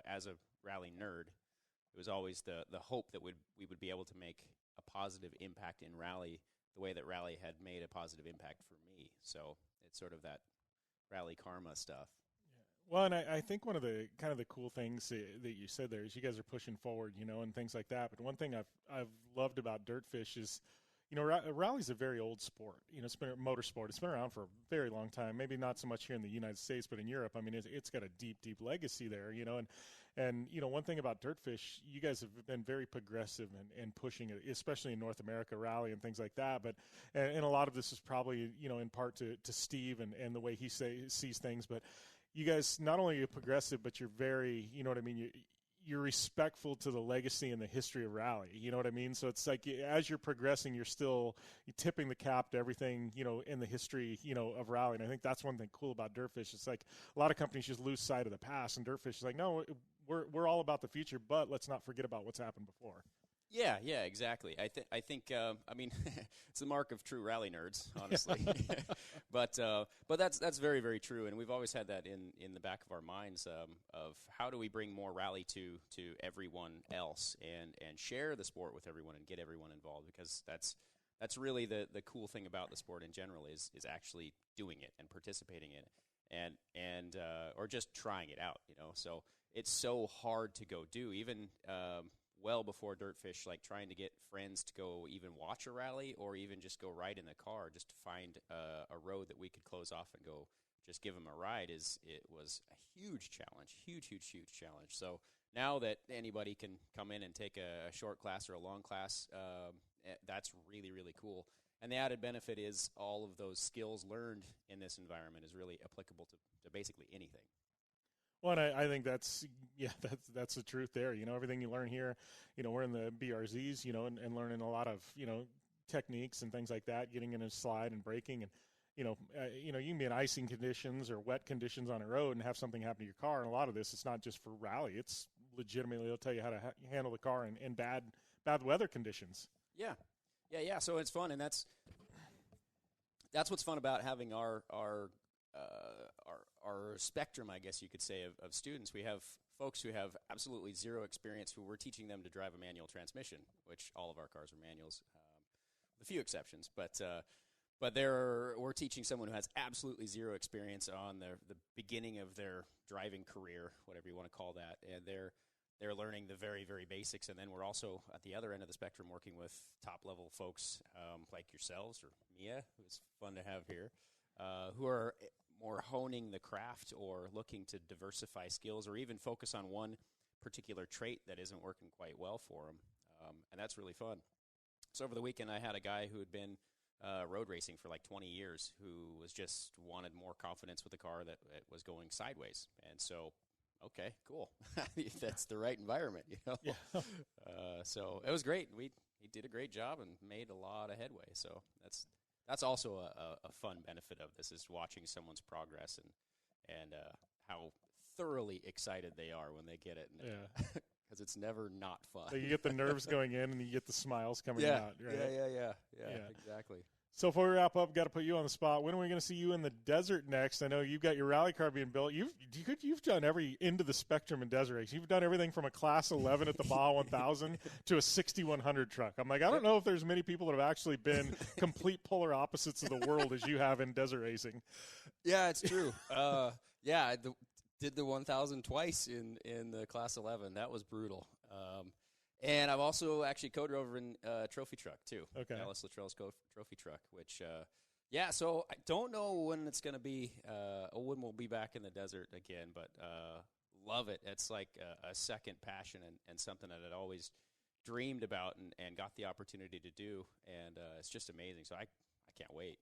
as a rally nerd, it was always the hope that we would be able to make a positive impact in rally the way that rally had made a positive impact for me. So it's sort of that rally karma stuff. Yeah. Well, and I think one of the kind of the cool things that you said there is you guys are pushing forward, and things like that. But one thing I've loved about DirtFish is, rally's a very old sport. It's been a motorsport. It's been around for a very long time. Maybe not so much here in the United States, but in Europe, I mean, it's got a deep, deep legacy there. And one thing about DirtFish, you guys have been very progressive in pushing it, especially in North America rally and things like that. But and a lot of this is probably in part to Steve and the way he sees things. But you guys not only are progressive, but you're very, you're respectful to the legacy and the history of rally. You know what I mean? So it's like as you're progressing, you're tipping the cap to everything, in the history, of rally. And I think that's one thing cool about DirtFish. It's like a lot of companies just lose sight of the past, and DirtFish is like, no, we're all about the future, but let's not forget about what's happened before. Yeah, exactly. I think I mean, it's the mark of true rally nerds, honestly. but that's very, very true, and we've always had that in the back of our minds of how do we bring more rally to everyone else and share the sport with everyone and get everyone involved, because that's really the cool thing about the sport in general is actually doing it and participating in it. and or just trying it out, So it's so hard to go do, even well before DirtFish, like trying to get friends to go even watch a rally or even just go ride in the car just to find a road that we could close off and go just give them a ride. It was a huge challenge, huge challenge. So now that anybody can come in and take a short class or a long class, that's really, really cool. And the added benefit is all of those skills learned in this environment is really applicable to basically anything. Well, and I think that's the truth there. Everything you learn here, we're in the BRZs, and learning a lot of, techniques and things like that, getting in a slide and braking. And, you can be in icing conditions or wet conditions on a road and have something happen to your car. And a lot of this, it's not just for rally. It's legitimately, they'll tell you how to handle the car in bad weather conditions. Yeah. So it's fun. And that's what's fun about having our spectrum, I guess you could say, of students. We have folks who have absolutely zero experience who we're teaching them to drive a manual transmission, which all of our cars are manuals, with a few exceptions. But we're teaching someone who has absolutely zero experience on the beginning of their driving career, whatever you want to call that, and they're learning the very, very basics. And then we're also at the other end of the spectrum working with top-level folks like yourselves or Mia, who's fun to have here, who are more honing the craft or looking to diversify skills or even focus on one particular trait that isn't working quite well for them. And that's really fun. So over the weekend, I had a guy who had been road racing for like 20 years who was just wanted more confidence with the car that it was going sideways. And so, okay, cool. That's the right environment, Yeah. So it was great. He did a great job and made a lot of headway. So that's also a fun benefit of this, is watching someone's progress and how thoroughly excited they are when they get it. Yeah. Because it's never not fun. So you get the nerves going in and you get the smiles coming out. Right? Yeah, exactly. So before we wrap up, got to put you on the spot. When are we going to see you in the desert next? I know you've got your rally car being built. You've done every end of the spectrum in desert race. You've done everything from a Class 11 at the Baja 1000 to a 6100 truck. I'm like, I don't know if there's many people that have actually been complete polar opposites of the world as you have in desert racing. Yeah, it's true. Did the 1000 twice in the Class 11. That was brutal. And I've also actually co-drove in a trophy truck, too. Okay. Alice Luttrell's trophy truck, which, so I don't know when it's going to be, when we'll be back in the desert again, but love it. It's like a second passion and something that I'd always dreamed about and got the opportunity to do, and it's just amazing. So I can't wait.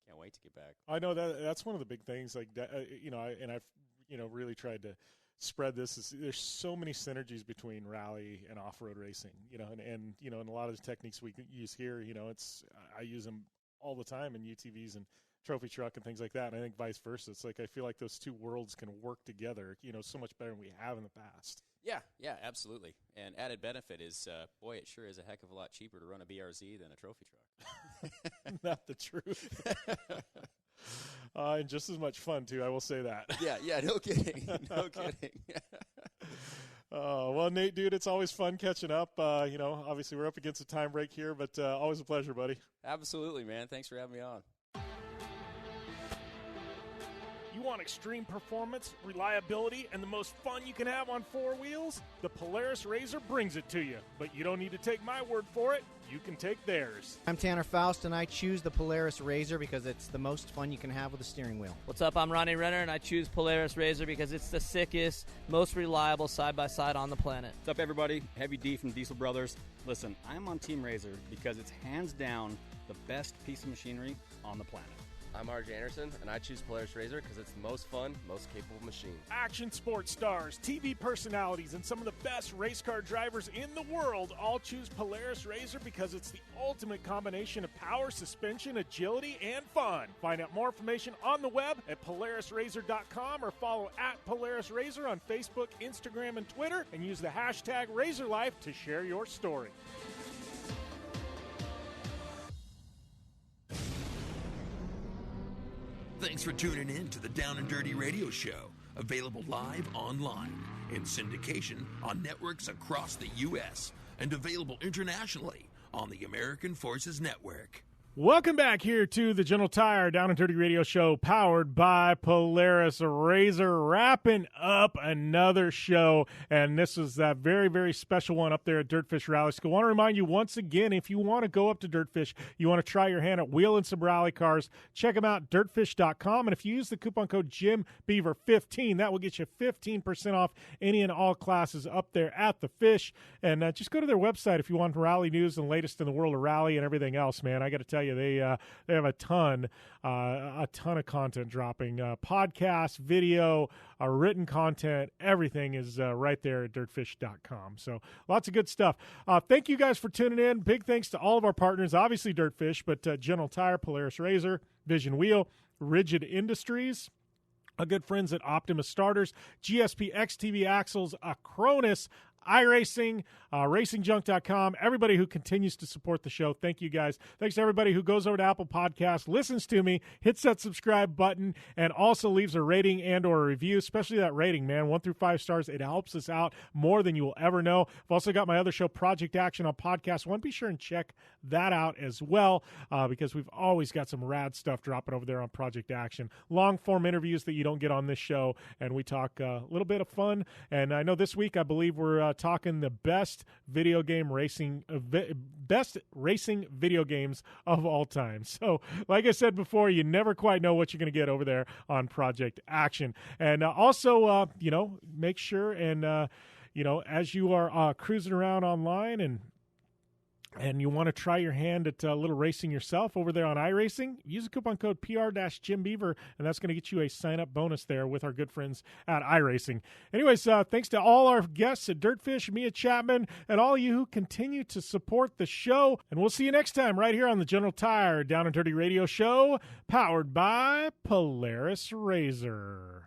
I can't wait to get back. I know that's one of the big things, like, I've really tried to spread this. There's so many synergies between rally and off-road racing, and a lot of the techniques we use here, I use them all the time in UTVs and trophy truck and things like that. And I think vice versa. It's like, I feel like those two worlds can work together, so much better than we have in the past. Yeah, absolutely. And added benefit is, it sure is a heck of a lot cheaper to run a BRZ than a trophy truck. Not the truth. And just as much fun, too, I will say that. Yeah, no kidding. No kidding. Well, Nate, dude, it's always fun catching up. Obviously we're up against a time break here, but always a pleasure, buddy. Absolutely, man. Thanks for having me on. You want extreme performance, reliability, and the most fun you can have on four wheels? The Polaris RZR brings it to you. But you don't need to take my word for it. You can take theirs. I'm Tanner Faust, and I choose the Polaris RZR because it's the most fun you can have with a steering wheel. What's up? I'm Ronnie Renner, and I choose Polaris RZR because it's the sickest, most reliable side-by-side on the planet. What's up, everybody? Heavy D from Diesel Brothers. Listen, I'm on Team RZR because it's hands down the best piece of machinery on the planet. I'm RJ Anderson, and I choose Polaris RZR because it's the most fun, most capable machine. Action sports stars, TV personalities, and some of the best race car drivers in the world all choose Polaris RZR because it's the ultimate combination of power, suspension, agility, and fun. Find out more information on the web at PolarisRZR.com or follow @PolarisRZR on Facebook, Instagram, and Twitter, and use the hashtag RazorLife to share your story. Thanks for tuning in to the Down and Dirty Radio Show, available live online, in syndication on networks across the U.S., and available internationally on the American Forces Network. Welcome back here to the General Tire Down and Dirty Radio Show, powered by Polaris RZR, wrapping up another show, and this is that very, very special one up there at DirtFish Rally School. I want to remind you once again, if you want to go up to DirtFish, you want to try your hand at wheeling some rally cars, check them out, dirtfish.com, and if you use the coupon code JimBeaver15, that will get you 15% off any and all classes up there at the Fish, and just go to their website if you want rally news and latest in the world of rally and everything else, man. I got to tell you, they have a ton of content dropping, podcasts, video, written content. Everything is right there at dirtfish.com. So lots of good stuff. Thank you guys for tuning in. Big thanks to all of our partners, obviously DirtFish, but General Tire, Polaris RZR, Vision Wheel, Rigid Industries, our good friends at Optimus Starters, GSP XTV Axles, Acronis, iRacing, RacingJunk.com, everybody who continues to support the show. Thank you, guys. Thanks to everybody who goes over to Apple Podcasts, listens to me, hits that subscribe button, and also leaves a rating and or a review, especially that rating, man. 1 through 5 stars. It helps us out more than you will ever know. I've also got my other show, Project Action, on Podcast One. Be sure and check that out as well, because we've always got some rad stuff dropping over there on Project Action. Long-form interviews that you don't get on this show, and we talk a little bit of fun. And I know this week, I believe we're talking the best racing video games of all time. So, like I said before, you never quite know what you're going to get over there on Project Action. And also, make sure and as you are cruising around online and you want to try your hand at a little racing yourself over there on iRacing, use the coupon code PR-JimBeaver, and that's going to get you a sign-up bonus there with our good friends at iRacing. Anyways, thanks to all our guests at DirtFish, Mia Chapman, and all you who continue to support the show. And we'll see you next time right here on the General Tire Down and Dirty Radio Show, powered by Polaris RZR.